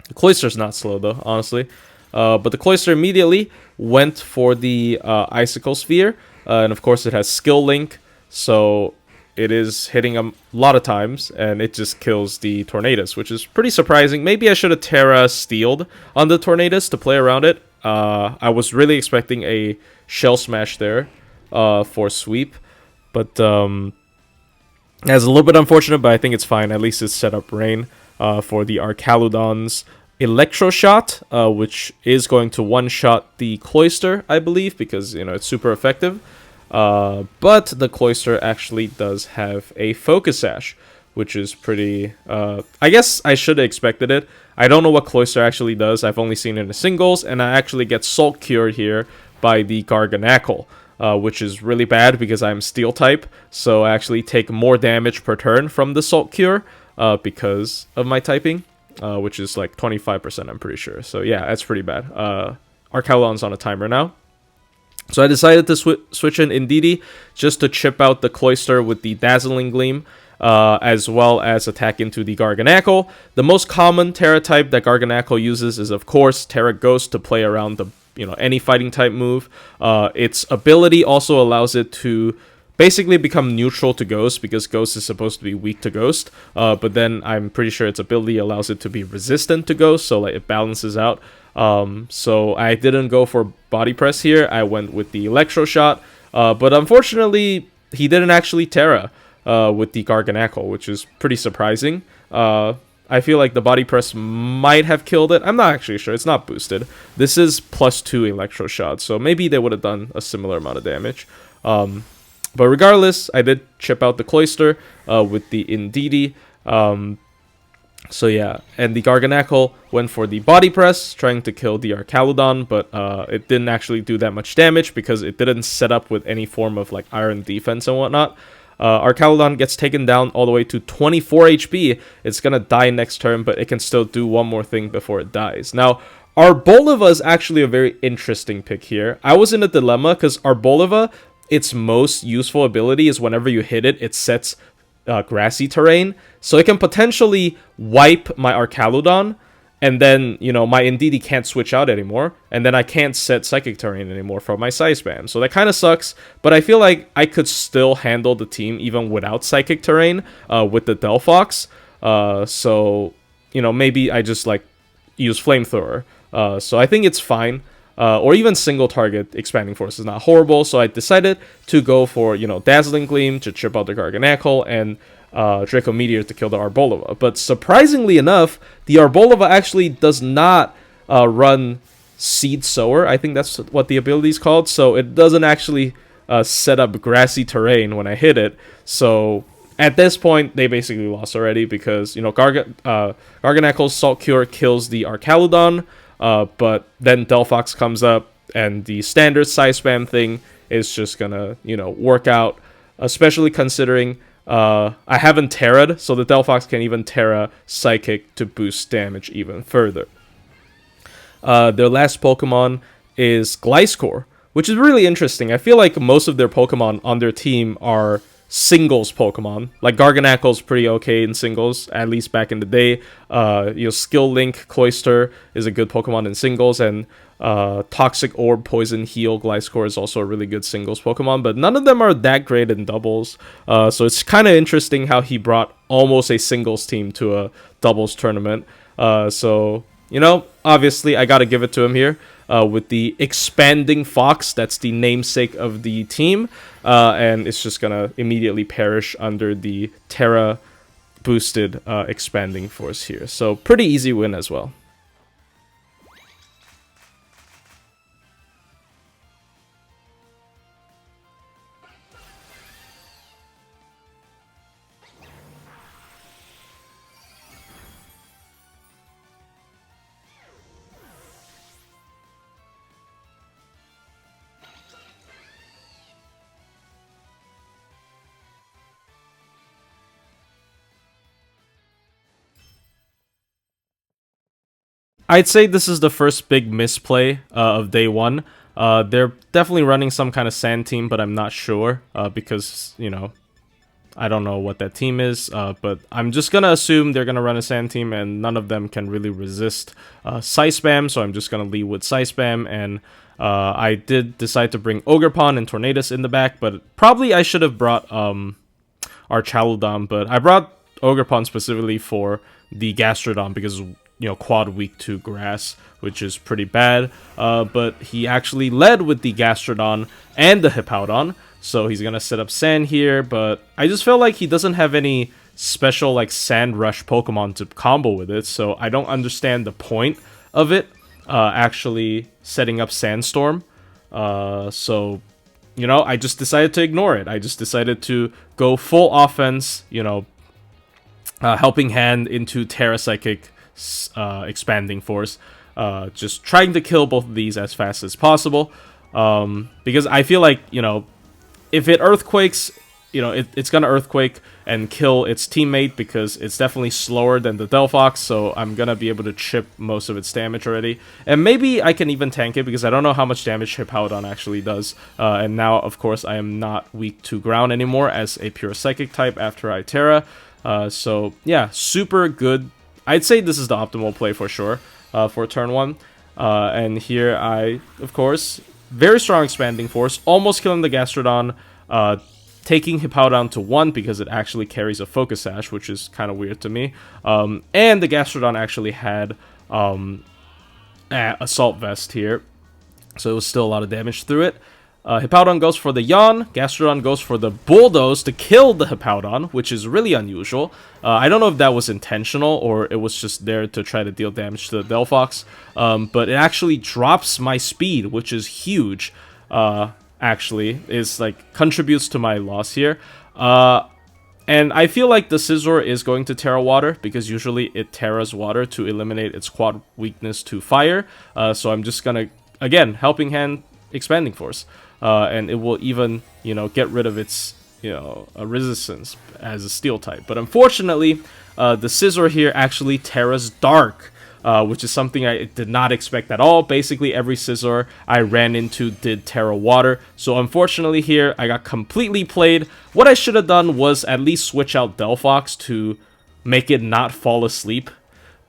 The Cloyster's not slow though, honestly, but the Cloyster immediately went for the Icicle Sphere, and of course it has Skill Link, so it is hitting a lot of times, and it just kills the Tornadus, which is pretty surprising. Maybe I should have Terra Steeled on the Tornadus to play around it. I was really expecting a Shell Smash there for sweep, but that's a little bit unfortunate, but I think it's fine. At least it's set up Rain for the Archaludon's Electroshot, which is going to one-shot the Cloyster, I believe, because, it's super effective. But the Cloyster actually does have a Focus Sash, which is pretty... I guess I should have expected it. I don't know what Cloyster actually does. I've only seen it in the singles, and I actually get Salt Cured here by the Garganacl, which is really bad because I'm Steel type, so I actually take more damage per turn from the Salt Cure because of my typing, which is like 25%, I'm pretty sure. So yeah, that's pretty bad. Archaludon's on a timer now. So I decided to switch in Indeedee just to chip out the Cloyster with the Dazzling Gleam, as well as attack into the Garganacl. The most common Terra type that Garganacl uses is, of course, Terra Ghost to play around the any fighting type move. Its ability also allows it to basically become neutral to Ghost, because Ghost is supposed to be weak to Ghost. But then I'm pretty sure its ability allows it to be resistant to Ghost, so like it balances out. So I didn't go for Body Press here. I went with the Electro Shot. But unfortunately, he didn't actually Terra with the Garganacl, which is pretty surprising. I feel like the Body Press might have killed it. I'm not actually sure. It's not boosted. This is +2 Electro Shot, so maybe they would have done a similar amount of damage. But regardless, I did chip out the Cloyster with the Indeedee. So yeah, and the Garganacl went for the Body Press, trying to kill the Archaludon, but it didn't actually do that much damage because it didn't set up with any form of like Iron Defense and whatnot. Archaludon gets taken down all the way to 24 HP. It's gonna die next turn, but it can still do one more thing before it dies. Now, Arboliva is actually a very interesting pick here. I was in a dilemma because Arboliva, its most useful ability is whenever you hit it, it sets grassy terrain. So it can potentially wipe my Archaludon, and then, you know, my Indeedee can't switch out anymore, and then I can't set Psychic Terrain anymore from my Size Spam. So that kind of sucks, but I feel like I could still handle the team even without Psychic Terrain with the Delphox. So, you know, maybe I just, like, use Flamethrower. So I think it's fine. Or even single target Expanding Force is not horrible, so I decided to go for, you know, Dazzling Gleam to chip out the Garganacl, and Draco Meteor to kill the Arboliva. But surprisingly enough, the Arboliva actually does not run Seed Sower. I think that's what the ability is called. So it doesn't actually set up grassy terrain when I hit it. So at this point, they basically lost already because, you know, Garganacl's Salt Cure kills the Archaludon, but then Delphox comes up, and the standard Size Spam thing is just gonna, you know, work out, especially considering I haven't Terra'd, so the Delphox can even Terra Psychic to boost damage even further. Their last Pokemon is Gliscor, which is really interesting. I feel like most of their Pokemon on their team are singles Pokemon. Like Garganacl's pretty okay in singles, at least back in the day. You know, Skill Link Cloyster is a good Pokemon in singles, and Toxic Orb, Poison Heal, Gliscor is also a really good singles Pokemon, but none of them are that great in doubles. So it's kind of interesting how he brought almost a singles team to a doubles tournament. So, you know, obviously I gotta give it to him here. With the Expanding Fox, that's the namesake of the team, and it's just gonna immediately perish under the Terra boosted Expanding Force here. So pretty easy win as well. I'd say this is the first big misplay of day one. They're definitely running some kind of sand team, but I'm not sure because, you know, I don't know what that team is, but I'm just going to assume they're going to run a sand team, and none of them can really resist Size Spam, so I'm just going to lead with Size Spam, and I did decide to bring Ogerpon and Tornadus in the back, but probably I should have brought Archaludon, but I brought Ogerpon specifically for the Gastrodon because, you know, quad weak to grass, which is pretty bad. But he actually led with the Gastrodon and the Hippowdon, so he's gonna set up Sand here, but I just feel like he doesn't have any special, like, Sand Rush Pokemon to combo with it, so I don't understand the point of it, actually setting up Sandstorm. So, you know, I just decided to ignore it. I just decided to go full offense, you know, Helping Hand into Terra Psychic, Expanding Force, just trying to kill both of these as fast as possible, because I feel like, you know, if it Earthquakes, you know, it's gonna Earthquake and kill its teammate because it's definitely slower than the Delphox, so I'm gonna be able to chip most of its damage already, and maybe I can even tank it because I don't know how much damage Hippowdon actually does, and now, of course, I am not weak to ground anymore as a pure Psychic type after I Terra, so yeah, super good. I'd say this is the optimal play for sure, for turn 1. And here I, of course, very strong Expanding Force, almost killing the Gastrodon, taking Hippowdon to 1 because it actually carries a Focus Sash, which is kind of weird to me. And the Gastrodon actually had Assault Vest here, so it was still a lot of damage through it. Hippowdon goes for the Yawn, Gastrodon goes for the Bulldoze to kill the Hippowdon, which is really unusual. I don't know if that was intentional or it was just there to try to deal damage to the Delphox, but it actually drops my speed, which is huge, actually. Is like, contributes to my loss here. And I feel like the Scizor is going to Terra Water, because usually it Terras Water to eliminate its quad weakness to Fire. So I'm just gonna, again, Helping Hand Expanding Force. And it will even, get rid of its, resistance as a Steel type. But unfortunately, the Scizor here actually Terras Dark, which is something I did not expect at all. Basically, every Scizor I ran into did Terra Water. So unfortunately here, I got completely played. What I should have done was at least switch out Delphox to make it not fall asleep.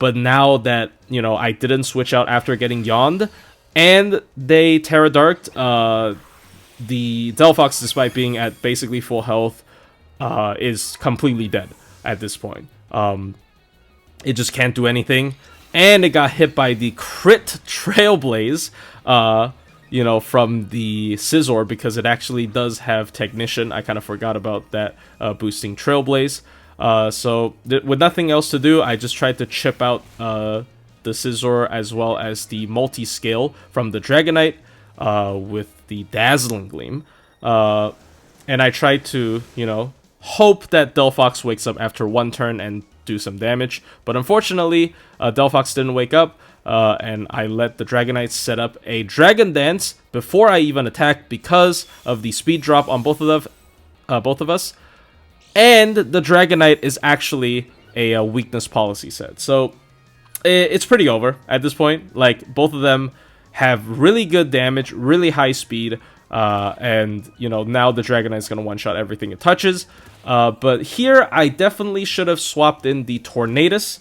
But now that, I didn't switch out after getting yawned, and they Terra Darked, the Delphox, despite being at basically full health, is completely dead at this point. It just can't do anything. And it got hit by the crit Trailblaze, from the Scizor, because it actually does have Technician. I kind of forgot about that, boosting Trailblaze. So with nothing else to do, I just tried to chip out the Scizor as well as the Multi-Scale from the Dragonite with the Dazzling Gleam. And I tried to, hope that Delphox wakes up after one turn and do some damage. But unfortunately, Delphox didn't wake up, and I let the Dragonite set up a Dragon Dance before I even attacked because of the speed drop on both of us. And the Dragonite is actually a weakness policy set. So it's pretty over at this point. Like, both of them have really good damage, really high speed, and, now the Dragonite is going to one-shot everything it touches. But here, I definitely should have swapped in the Tornadus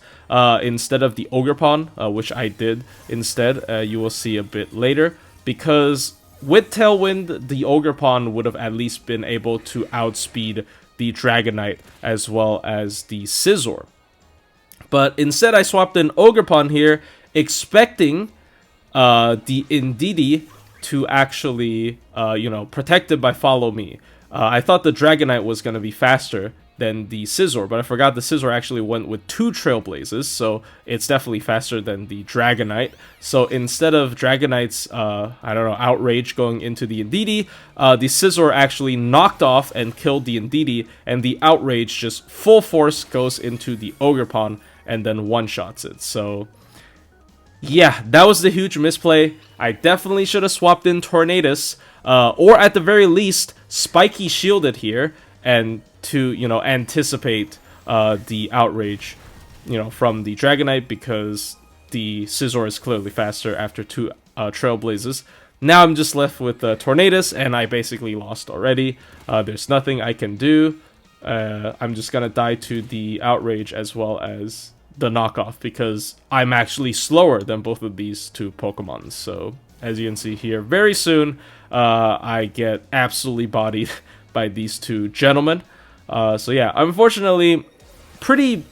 instead of the Ogerpon, which I did instead. You will see a bit later, because with Tailwind, the Ogerpon would have at least been able to outspeed the Dragonite as well as the Scizor. But instead, I swapped in Ogerpon here, expecting the Indeedee to actually, protected by Follow Me. I thought the Dragonite was going to be faster than the Scizor, but I forgot the Scizor actually went with 2 Trailblazes, so it's definitely faster than the Dragonite. So instead of Dragonite's, Outrage going into the Indeedee, the Scizor actually knocked off and killed the Indeedee, and the Outrage just full force goes into the Ogerpon and then one-shots it. So yeah, that was the huge misplay. I definitely should have swapped in Tornadus, or at the very least, Spiky Shielded here, and to, anticipate the Outrage, from the Dragonite, because the Scizor is clearly faster after 2 Trailblazes. Now I'm just left with Tornadus, and I basically lost already. There's nothing I can do. I'm just gonna die to the Outrage as well as the knockoff, because I'm actually slower than both of these 2 Pokemon. So as you can see here, very soon I get absolutely bodied by these 2 gentlemen. So yeah, unfortunately, pretty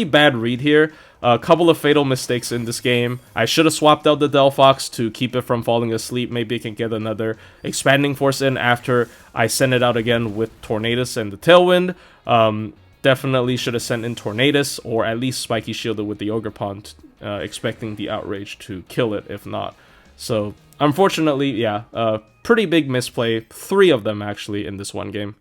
bad read here. A couple of fatal mistakes in this game. I should have swapped out the Delphox to keep it from falling asleep. Maybe it can get another Expanding Force in after I send it out again with Tornadus and the Tailwind. Definitely should have sent in Tornadus, or at least Spiky Shielded with the Ogerpon, expecting the Outrage to kill it, if not. So, unfortunately, yeah, pretty big misplay. 3 of them, actually, in this one game.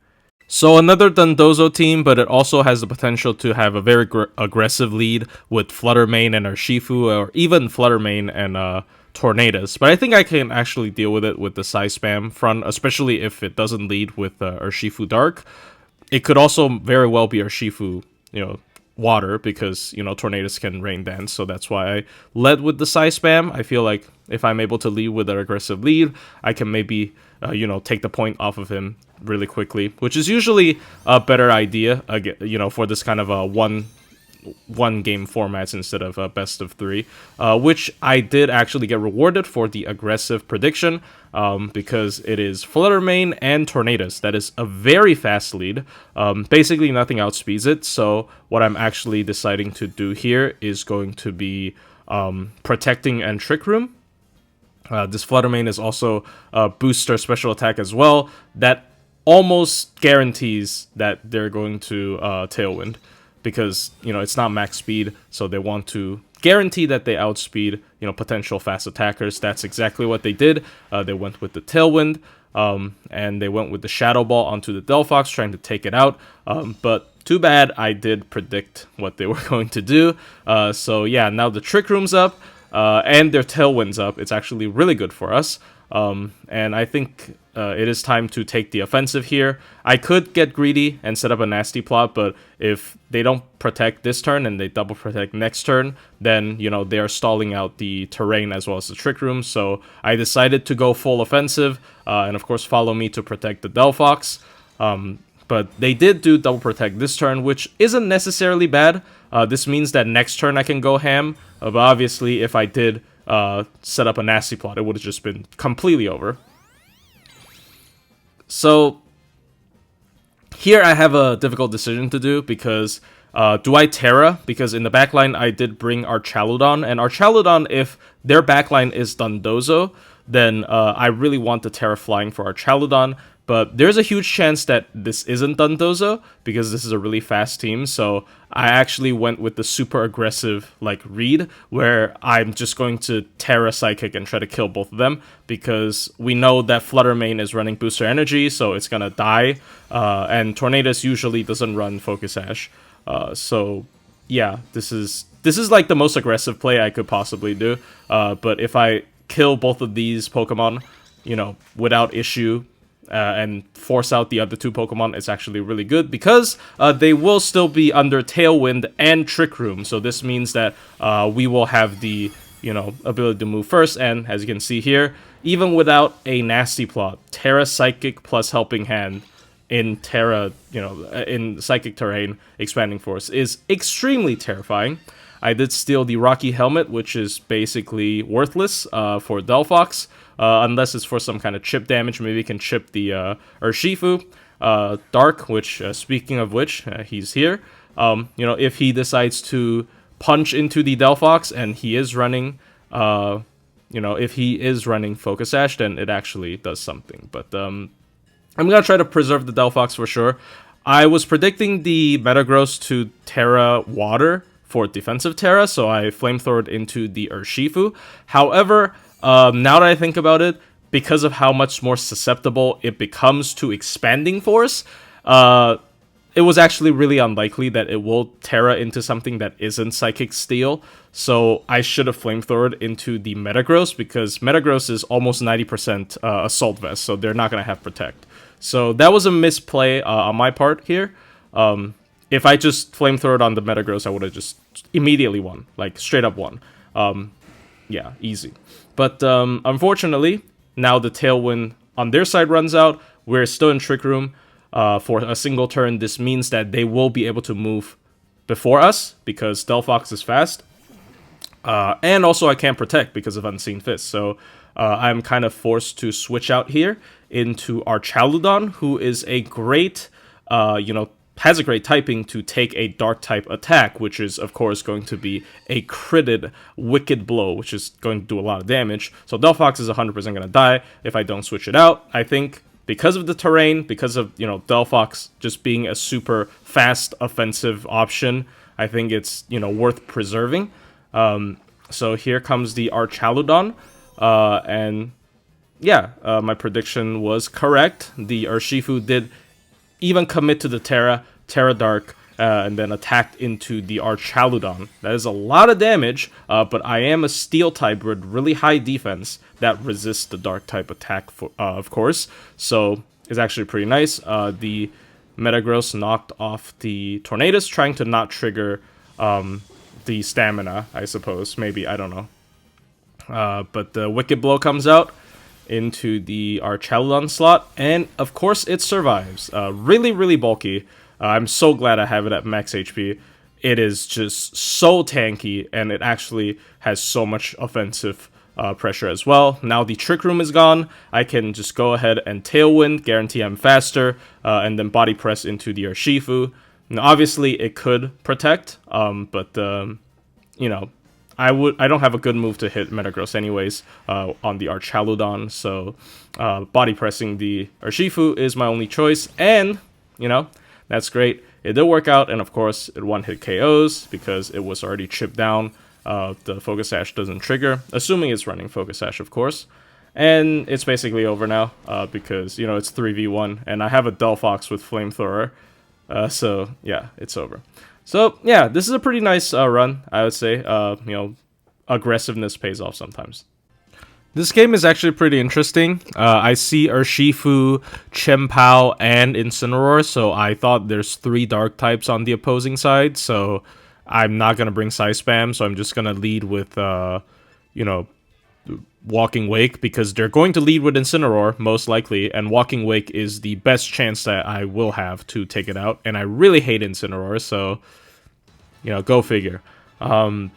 So, another Dondozo team, but it also has the potential to have a very aggressive lead with Flutter Mane and Urshifu, or even Flutter Mane and Tornadus. But I think I can actually deal with it with the Psy Spam front, especially if it doesn't lead with Urshifu Dark. It could also very well be Urshifu, Water, because, Tornadus can Rain Dance, so that's why I led with the Psy Spam. I feel like if I'm able to lead with an aggressive lead, I can maybe, take the point off of him really quickly, which is usually a better idea, for this kind of a one game formats instead of best of three, which I did actually get rewarded for the aggressive prediction, because it is Flutter Mane and Tornadus. That is a very fast lead. Basically nothing outspeeds it, so what I'm actually deciding to do here is going to be protecting and Trick Room. This Flutter Mane is also a booster special attack as well that almost guarantees that they're going to Tailwind, because, you know, it's not max speed, so they want to guarantee that they outspeed, you know, potential fast attackers. That's exactly what they did. They went with the Tailwind, and they went with the Shadow Ball onto the Delphox, trying to take it out, but too bad, I did predict what they were going to do. So yeah, now the Trick Room's up, and their Tailwind's up. It's actually really good for us. And I think it is time to take the offensive here. I could get greedy and set up a nasty plot, but if they don't protect this turn and they double protect next turn, then, you know, they are stalling out the terrain as well as the Trick Room. So I decided to go full offensive, and of course follow me to protect the Delphox. But they did do double protect this turn, which isn't necessarily bad. This means that next turn I can go ham, but obviously if I did set up a nasty plot, it would have just been completely over. So here I have a difficult decision to do, because do I Terra? Because in the backline I did bring Archaludon, and Archaludon, if their backline is Dondozo, then I really want the Terra flying for Archaludon. But there's a huge chance that this isn't Dondozo, because this is a really fast team, so I actually went with the super aggressive, like, read, where I'm just going to Terra Psychic and try to kill both of them, because we know that Flutter Mane is running Booster Energy, so it's gonna die, and Tornadus usually doesn't run Focus Sash. So yeah, this is like the most aggressive play I could possibly do, but if I kill both of these Pokemon, you know, without issue, and force out the other two Pokemon, it's actually really good, because they will still be under Tailwind and Trick Room. So this means that we will have the, you know, ability to move first. And as you can see here, even without a nasty plot, Terra Psychic plus Helping Hand in Terra, you know, in Psychic Terrain, Expanding Force is extremely terrifying. I did steal the Rocky Helmet, which is basically worthless for Delphox, unless it's for some kind of chip damage. Maybe you can chip the Urshifu. Dark, which, speaking of which, he's here. You know, if he decides to punch into the Delphox and he is running, you know, if he is running Focus Sash, then it actually does something. But I'm going to try to preserve the Delphox for sure. I was predicting the Metagross to Terra Water for defensive Terra, so I flamethrowered into the Urshifu. However, now that I think about it, because of how much more susceptible it becomes to Expanding Force, it was actually really unlikely that it will Terra into something that isn't Psychic Steel. So I should have flamethrowered into the Metagross, because Metagross is almost 90% Assault Vest, so they're not going to have Protect. So that was a misplay on my part here. If I just flamethrowed on the Metagross, I would have just immediately won, like straight up won. Yeah, easy. But unfortunately, now the Tailwind on their side runs out. We're still in Trick Room for a single turn. This means that they will be able to move before us, because Delphox is fast. And also I can't protect because of Unseen Fist. So I'm kind of forced to switch out here into Archaludon, who is a great, you know, has a great typing to take a dark type attack, which is of course going to be a critted Wicked Blow, which is going to do a lot of damage. So Delphox is 100% going to die if I don't switch it out. I think because of the terrain, because of, you know, Delphox just being a super fast offensive option, I think it's, you know, worth preserving. So here comes the Archaludon, and yeah, my prediction was correct. The Urshifu did even commit to the Terra Dark, and then attacked into the Archaludon. That is a lot of damage, but I am a Steel type with really high defense that resists the Dark type attack, of course. So it's actually pretty nice. The Metagross knocked off the Tornadus, trying to not trigger the stamina, I suppose. Maybe, I don't know. But the Wicked Blow comes out into the Archaludon slot, and of course it survives. Really, really bulky. I'm so glad I have it at max HP. it is just so tanky, and it actually has so much offensive pressure as well. Now the Trick Room is gone. I can just go ahead and Tailwind, guarantee I'm faster, and then Body Press into the Urshifu. Now, obviously, it could protect, but you know, I don't have a good move to hit Metagross anyways on the Archaludon, so Body Pressing the Urshifu is my only choice, and you know, that's great. It did work out, and of course, it one-hit KOs because it was already chipped down. The Focus Sash doesn't trigger, assuming it's running Focus Sash, of course. And it's basically over now because, you know, it's 3v1, and I have a Delphox with Flamethrower. So, yeah, it's over. So, yeah, this is a pretty nice run, I would say. You know, aggressiveness pays off sometimes. This game is actually pretty interesting. I see Urshifu, Chien-Pao, and Incineroar, so I thought there's 3 dark types on the opposing side, so I'm not going to bring Psy Spam, so I'm just going to lead with, you know, Walking Wake, because they're going to lead with Incineroar, most likely, and Walking Wake is the best chance that I will have to take it out, and I really hate Incineroar, so, you know, go figure. Yeah.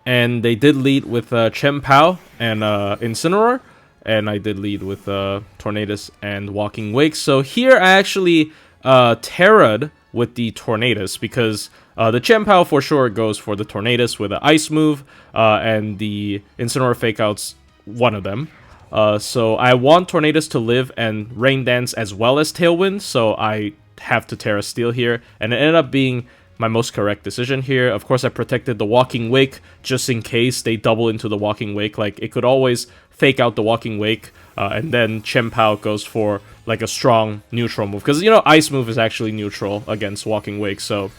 And they did lead with Chien-Pao and Incineroar, and I did lead with Tornadus and Walking Wake. So here I actually Terra'd with the Tornadus, because the Chien-Pao for sure goes for the Tornadus with an Ice move, and the Incineroar Fake Out's one of them. So I want Tornadus to live and Rain Dance as well as Tailwind, so I have to Terra Steel here, and it ended up being my most correct decision here. Of course, I protected the Walking Wake just in case they double into the Walking Wake. Like, it could always fake out the Walking Wake, and then Chien-Pao goes for like a strong neutral move, because, you know, Ice move is actually neutral against Walking Wake, so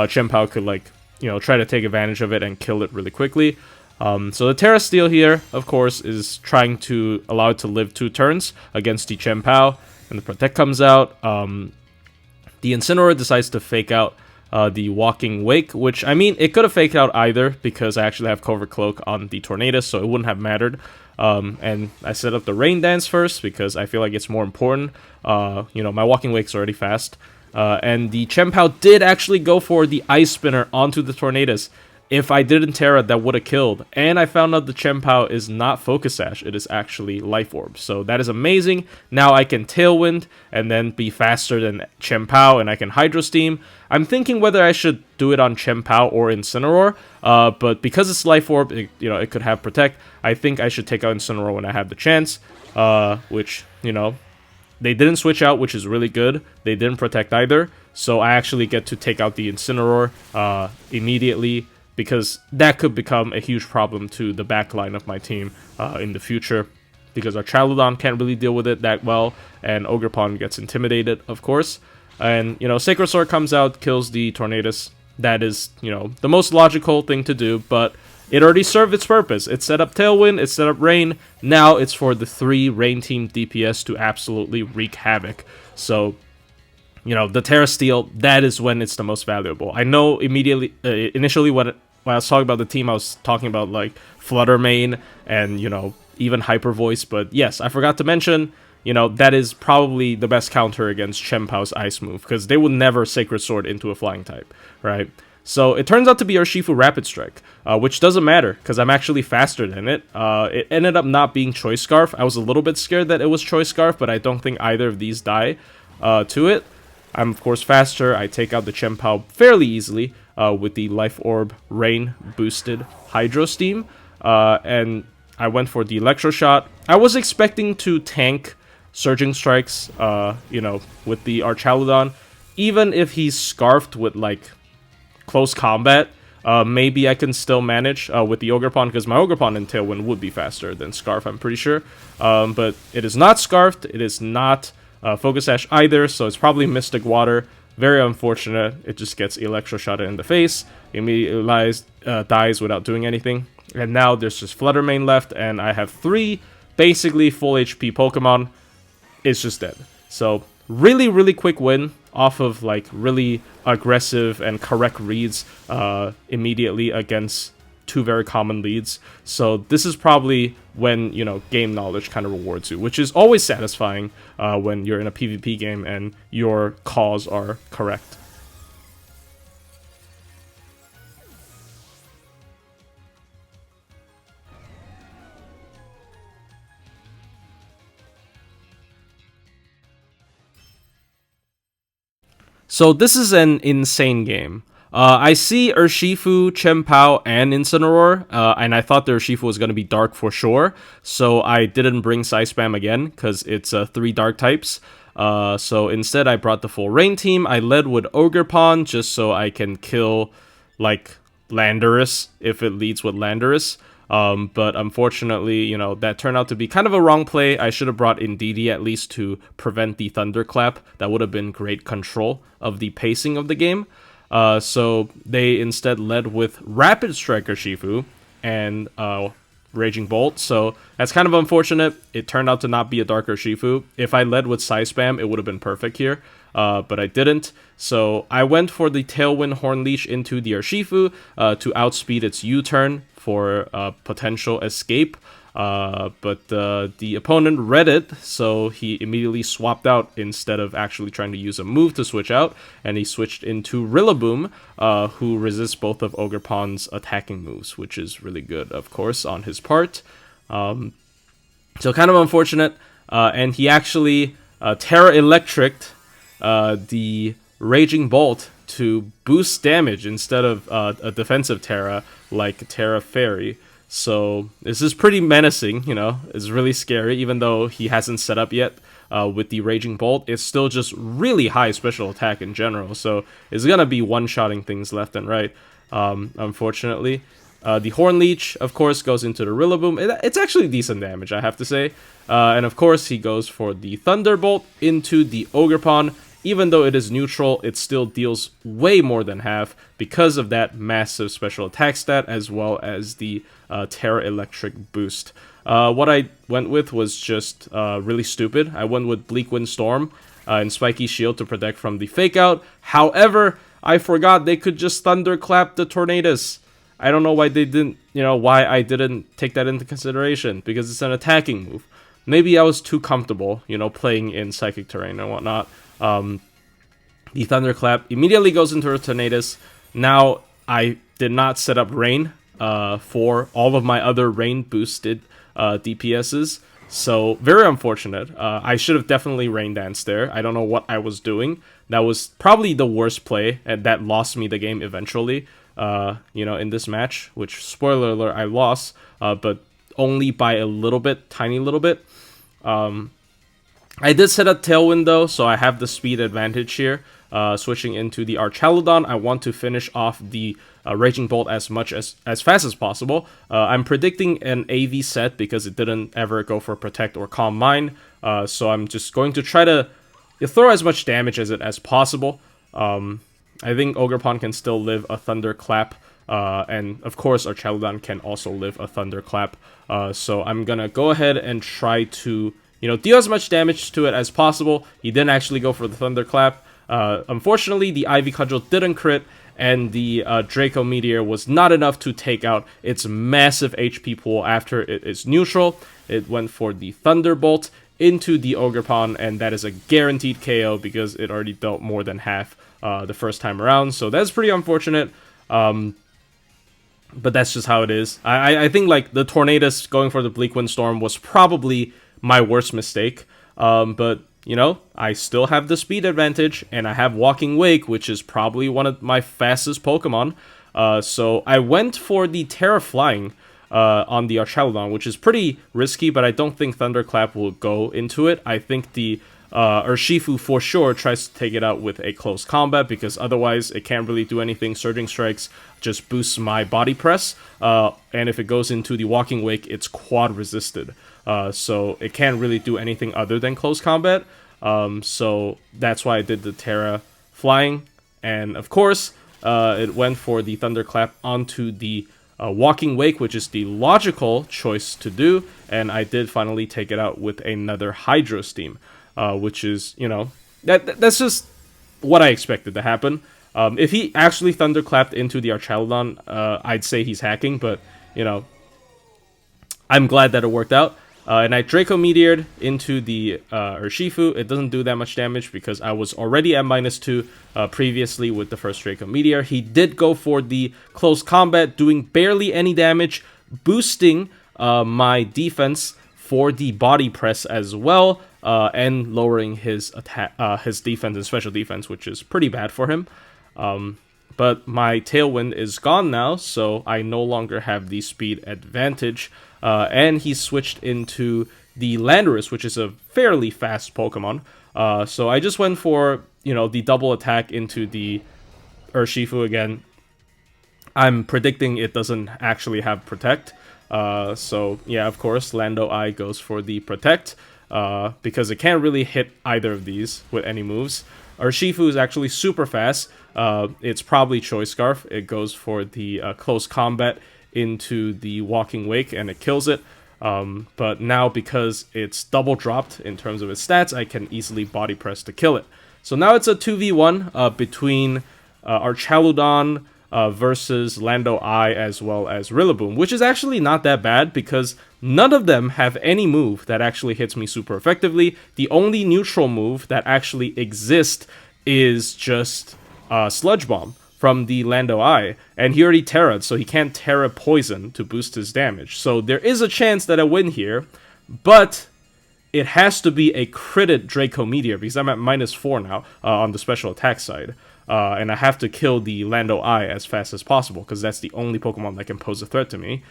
Chien-Pao could, like, you know, try to take advantage of it and kill it really quickly. So the Terra Steel here, of course, is trying to allow it to live 2 turns against the Chien-Pao, and the Protect comes out. The Incineroar decides to fake out the Walking Wake, which, I mean, it could have faked out either, because I actually have Covert Cloak on the Tornadus, so it wouldn't have mattered. And I set up the Rain Dance first, because I feel like it's more important. You know, my Walking Wake's already fast. And the Chien-Pao did actually go for the Ice Spinner onto the Tornadus. If I didn't Terra, that would have killed. And I found out the Chien-Pao is not Focus Sash, it is actually Life Orb. So that is amazing. Now I can Tailwind and then be faster than Chien-Pao, and I can Hydro Steam. I'm thinking whether I should do it on Chien-Pao or Incineroar, but because it's Life Orb, you know, it could have Protect. I think I should take out Incineroar when I have the chance, which, you know, they didn't switch out, which is really good. They didn't Protect either, so I actually get to take out the Incineroar immediately, because that could become a huge problem to the backline of my team in the future, because our Chaludon can't really deal with it that well, and Ogerpon gets intimidated, of course. And, you know, Sacred Sword comes out, kills the Tornadus. That is, you know, the most logical thing to do, but it already served its purpose. It set up Tailwind, it set up Rain. Now it's for the 3 Rain Team DPS to absolutely wreak havoc. So, you know, the Terra Steel, that is when it's the most valuable. I know immediately, initially when I was talking about the team, I was talking about, like, Flutter Mane and, you know, even Hyper Voice. But yes, I forgot to mention, you know, that is probably the best counter against Chien-Pao's Ice move, because they would never Sacred Sword into a Flying type, right? So it turns out to be Urshifu Rapid Strike, which doesn't matter, because I'm actually faster than it. It ended up not being Choice Scarf. I was a little bit scared that it was Choice Scarf, but I don't think either of these die to it. I'm, of course, faster. I take out the Chien-Pao fairly easily with the Life Orb Rain boosted Hydro Steam. And I went for the Electro Shot. I was expecting to tank Surging Strikes, you know, with the Archaludon. Even if he's scarfed with, like, close combat, maybe I can still manage with the Ogerpon, because my Ogerpon and Tailwind would be faster than Scarf, I'm pretty sure. But it is not Scarfed, it is not Focus Sash either, so it's probably Mystic Water. Very unfortunate. It just gets Electroshotted in the face, immediately dies without doing anything. And now there's just Flutter Mane left, and I have 3 basically full HP Pokemon. It's just dead. So really, really quick win off of, like, really aggressive and correct reads immediately against 2 very common leads. So this is probably when, you know, game knowledge kind of rewards you, which is always satisfying when you're in a PvP game and your calls are correct. So this is an insane game. I see Urshifu, Chen Pao, and Incineroar, and I thought the Urshifu was going to be dark for sure, so I didn't bring Psy Spam again, because it's 3 dark types. So instead I brought the full rain team. I led with Ogerpon, just so I can kill, like, Landorus, if it leads with Landorus. But unfortunately, you know, that turned out to be kind of a wrong play. I should have brought Indeedee at least to prevent the Thunderclap. That would have been great control of the pacing of the game. So they instead led with Rapid Striker Shifu and Raging Bolt. So that's kind of unfortunate. It turned out to not be a Darker Shifu. If I led with Psy Spam, it would have been perfect here. But I didn't. So I went for the Tailwind Horn Leash into the Urshifu to outspeed its U-turn for potential escape. But the opponent read it, so he immediately swapped out instead of actually trying to use a move to switch out, and he switched into Rillaboom, who resists both of Ogerpon's attacking moves, which is really good, of course, on his part. So kind of unfortunate, and he actually Terra Electric'd the Raging Bolt to boost damage instead of a defensive Terra like Terra Fairy. So this is pretty menacing, you know, it's really scary, even though he hasn't set up yet with the Raging Bolt. It's still just really high special attack in general, so it's gonna be one-shotting things left and right, unfortunately. The Horn Leech, of course, goes into the Rillaboom. It's actually decent damage, I have to say. And of course, he goes for the Thunderbolt into the Ogerpon. Even though it is neutral, it still deals way more than half because of that massive special attack stat, as well as the Terra Electric boost. What I went with was just really stupid. I went with Bleak Wind Storm and Spiky Shield to protect from the Fake Out. However, I forgot they could just Thunderclap the Tornadus. I don't know why they didn't, why I didn't take that into consideration, because it's an attacking move. Maybe I was too comfortable, playing in Psychic Terrain and whatnot. The Thunderclap immediately goes into a Tornadus. Now, I did not set up Rain for all of my other Rain boosted DPSs, so very unfortunate. I should have definitely Rain Danced there. I don't know what I was doing. That was probably the worst play, and that lost me the game eventually, in this match, which, spoiler alert, I lost, but only by a little bit, tiny little bit. I did set up Tailwind though, so I have the speed advantage here. Switching into the Archaludon, I want to finish off the Raging Bolt as fast as possible. I'm predicting an AV set because it didn't ever go for Protect or Calm Mind, so I'm just going to try to throw as much damage as possible. I think Ogerpon can still live a Thunderclap, and of course Archaludon can also live a Thunderclap. So I'm gonna go ahead and try to deal as much damage to it as possible. He didn't actually go for the Thunderclap. Unfortunately, the Ivy Cudgel didn't crit, and the Draco Meteor was not enough to take out its massive HP pool after it is neutral. It went for the Thunderbolt into the Ogerpon, and that is a guaranteed KO because it already dealt more than half the first time around. So that's pretty unfortunate. But that's just how it is. I think like the Tornadus going for the Bleak Wind Storm was probably my worst mistake, but I still have the speed advantage, and I have Walking Wake, which is probably one of my fastest Pokemon. So I went for the Terra Flying on the Archaludon, which is pretty risky, but I don't think Thunderclap will go into it. I think the Urshifu for sure tries to take it out with a close combat, because otherwise it can't really do anything. Surging Strikes just boosts my body press, and if it goes into the Walking Wake, it's quad resisted. So it can't really do anything other than close combat. So that's why I did the Terra Flying. And of course, it went for the Thunderclap onto the Walking Wake, which is the logical choice to do. And I did finally take it out with another Hydro Steam, which is, that's just what I expected to happen. If he actually Thunderclapped into the Archaludon, I'd say he's hacking, but, I'm glad that it worked out. And I Draco Meteored into the Urshifu. It doesn't do that much damage because I was already at -2 previously with the first Draco Meteor. He did go for the close combat, doing barely any damage, boosting my defense for the body press as well. and lowering his attack, his defense and special defense, which is pretty bad for him. But my Tailwind is gone now, so I no longer have the speed advantage. And he switched into the Landorus, which is a fairly fast Pokemon. So I just went for, the double attack into the Urshifu again. I'm predicting it doesn't actually have Protect. So yeah, of course, Lando I goes for the Protect, because it can't really hit either of these with any moves. Urshifu is actually super fast. It's probably Choice Scarf. It goes for the close combat into the Walking Wake, and it kills it. But now, because it's double dropped in terms of its stats, I can easily body press to kill it. So now it's a 2v1 between our Chaludon versus Lando I as well as Rillaboom, which is actually not that bad because none of them have any move that actually hits me super effectively. The only neutral move that actually exists is just Sludge Bomb from the Lando I, and he already Terra'd, so he can't Terra Poison to boost his damage. So there is a chance that I win here, but it has to be a critted Draco Meteor because I'm at -4 now on the special attack side. And I have to kill the Lando I as fast as possible, because that's the only Pokemon that can pose a threat to me.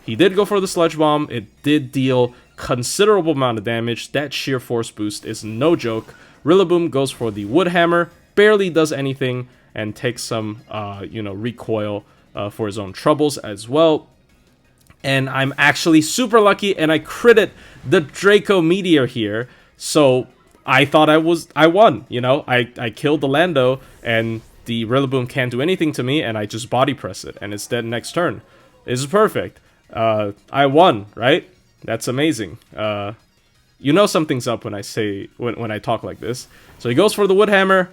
He did go for the Sludge Bomb. It did deal considerable amount of damage. That sheer force boost is no joke. Rillaboom goes for the Wood Hammer, barely does anything, and takes some, recoil for his own troubles as well. And I'm actually super lucky, and I critted the Draco Meteor here, so I thought I won, I killed the Lando, and the Rillaboom can't do anything to me, and I just body press it, and it's dead next turn. This is perfect. I won, right? That's amazing. Something's up when I talk like this. So he goes for the Wood Hammer,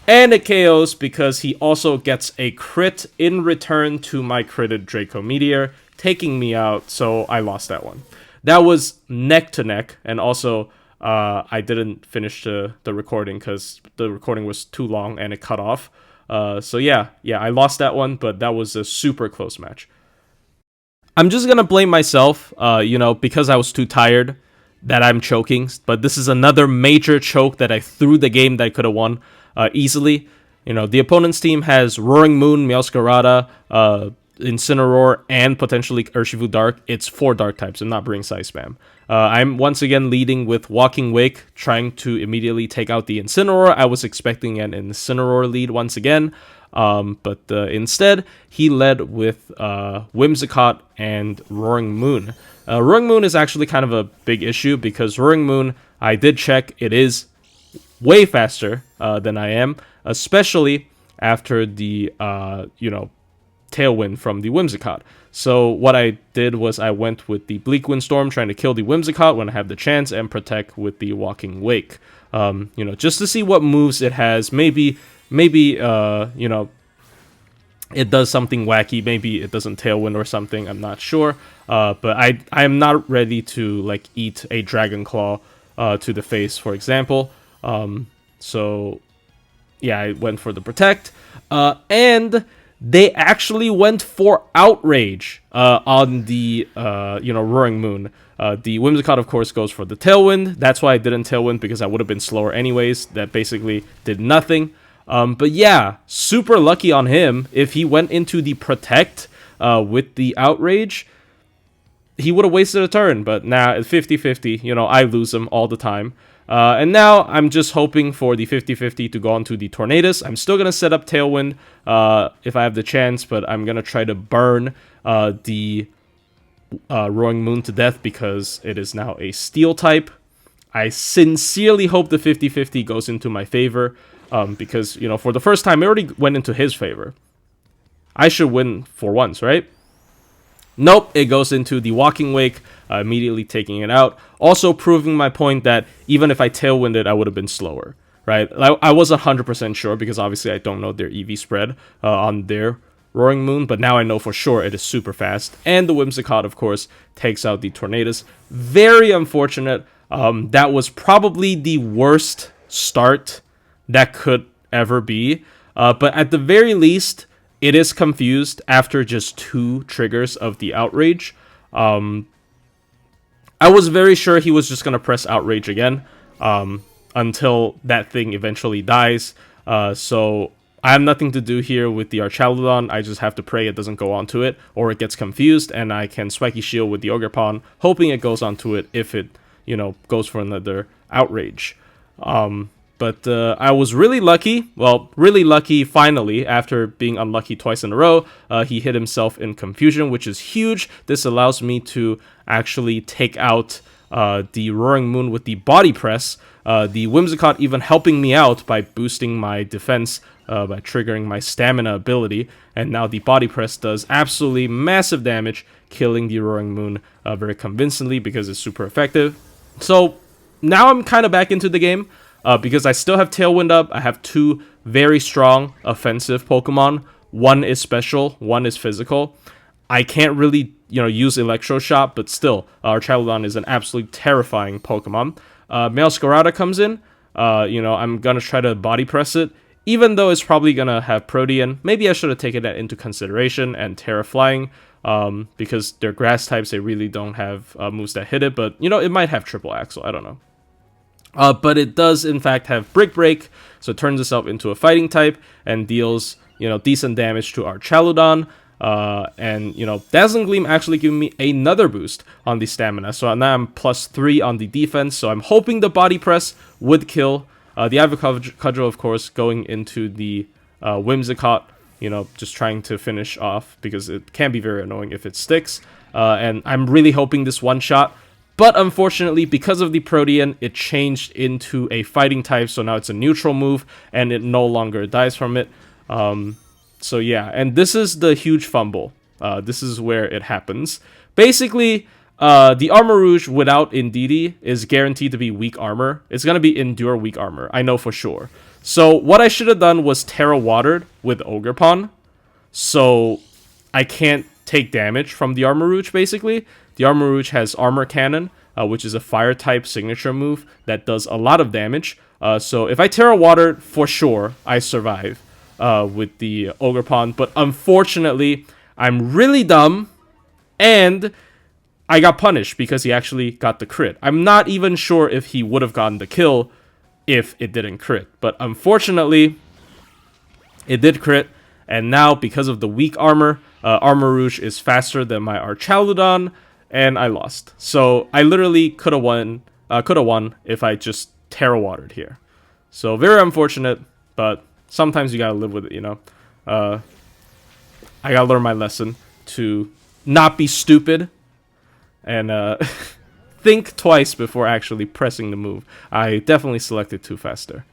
and it KOs because he also gets a crit in return to my critted Draco Meteor, taking me out, so I lost that one. That was neck to neck, and also I didn't finish the recording because the recording was too long and it cut off. So yeah, I lost that one, but that was a super close match. I'm just gonna blame myself, because I was too tired that I'm choking. But this is another major choke that I threw the game that I could have won easily. The opponent's team has Roaring Moon, Meowscarada, Incineroar, and potentially Urshifu Dark. It's 4 Dark types. I'm not bringing Size Spam. I'm once again leading with Walking Wake, trying to immediately take out the Incineroar. I was expecting an Incineroar lead once again, but instead, he led with Whimsicott and Roaring Moon. Roaring Moon is actually kind of a big issue because Roaring Moon, I did check, it is way faster than I am, especially after the, Tailwind from the Whimsicott. So what I did was I went with the Bleak Windstorm, trying to kill the Whimsicott when I have the chance, and protect with the Walking Wake. Just to see what moves it has. Maybe it does something wacky. Maybe it doesn't Tailwind or something. I'm not sure. But I am not ready to eat a Dragon Claw to the face, for example. So yeah, I went for the Protect, and they actually went for Outrage on the, Roaring Moon. The Whimsicott, of course, goes for the Tailwind. That's why I didn't Tailwind, because I would have been slower anyways. That basically did nothing. But yeah, super lucky on him. If he went into the Protect with the Outrage, he would have wasted a turn. But now, 50-50, I lose him all the time. And now I'm just hoping for the 50-50 to go on to the Tornadus. I'm still going to set up Tailwind if I have the chance, but I'm going to try to burn the Roaring Moon to death because it is now a Steel type. I sincerely hope the 50-50 goes into my favor because, for the first time, it already went into his favor. I should win for once, right? Nope, it goes into the Walking Wake, immediately taking it out. Also proving my point that even if I Tailwinded, I would have been slower, right? I wasn't 100% sure because obviously I don't know their EV spread on their Roaring Moon, but now I know for sure it is super fast. And the Whimsicott, of course, takes out the Tornadus. Very unfortunate. That was probably the worst start that could ever be. But at the very least, it is confused after just 2 triggers of the Outrage. I was very sure he was just going to press Outrage again until that thing eventually dies. So I have nothing to do here with the Archaludon. I just have to pray it doesn't go onto it, or it gets confused, and I can Spiky Shield with the Ogre Pawn, hoping it goes onto it if it, you know, goes for another Outrage. But I was really lucky, finally, after being unlucky twice in a row. He hit himself in Confusion, which is huge. This allows me to actually take out the Roaring Moon with the Body Press. The Whimsicott even helping me out by boosting my defense, by triggering my stamina ability. And now the Body Press does absolutely massive damage, killing the Roaring Moon very convincingly because it's super effective. So now I'm kind of back into the game. Because I still have Tailwind up. I have two very strong offensive Pokemon. One is special, one is physical. I can't really, use Electro Shot, but still, Archaludon is an absolutely terrifying Pokemon. Meowscarada comes in. I'm gonna try to Body Press it, even though it's probably gonna have Protean. Maybe I should have taken that into consideration and Terra Flying, because they're Grass types. They really don't have moves that hit it, but it might have Triple Axle. I don't know. But it does, in fact, have Brick Break, so it turns itself into a fighting type and deals, decent damage to Archaludon. And Dazzling Gleam actually giving me another boost on the stamina, so now I'm +3 on the defense, so I'm hoping the Body Press would kill. The Avocadro, of course, going into the Whimsicott, just trying to finish off, because it can be very annoying if it sticks. And I'm really hoping this one-shot. But unfortunately, because of the Protean, it changed into a fighting type, so now it's a neutral move, and it no longer dies from it. So yeah, and this is the huge fumble. This is where it happens. Basically, the Armarouge without Indeedee is guaranteed to be weak armor. It's going to be Endure weak armor, I know for sure. So what I should have done was Terra Watered with Ogerpon, so I can't take damage from the Armarouge, basically. The Armarouge has Armor Cannon, which is a Fire-type signature move that does a lot of damage. So if I Terra Water, for sure, I survive with the Ogerpon. But unfortunately, I'm really dumb, and I got punished because he actually got the crit. I'm not even sure if he would have gotten the kill if it didn't crit. But unfortunately, it did crit. And now, because of the weak armor, Armarouge is faster than my Archaludon, and I lost. So I literally could have won if I just Terra Watered here. So very unfortunate, but sometimes you gotta live with it, I gotta learn my lesson to not be stupid and think twice before actually pressing the move. I definitely selected too fast there.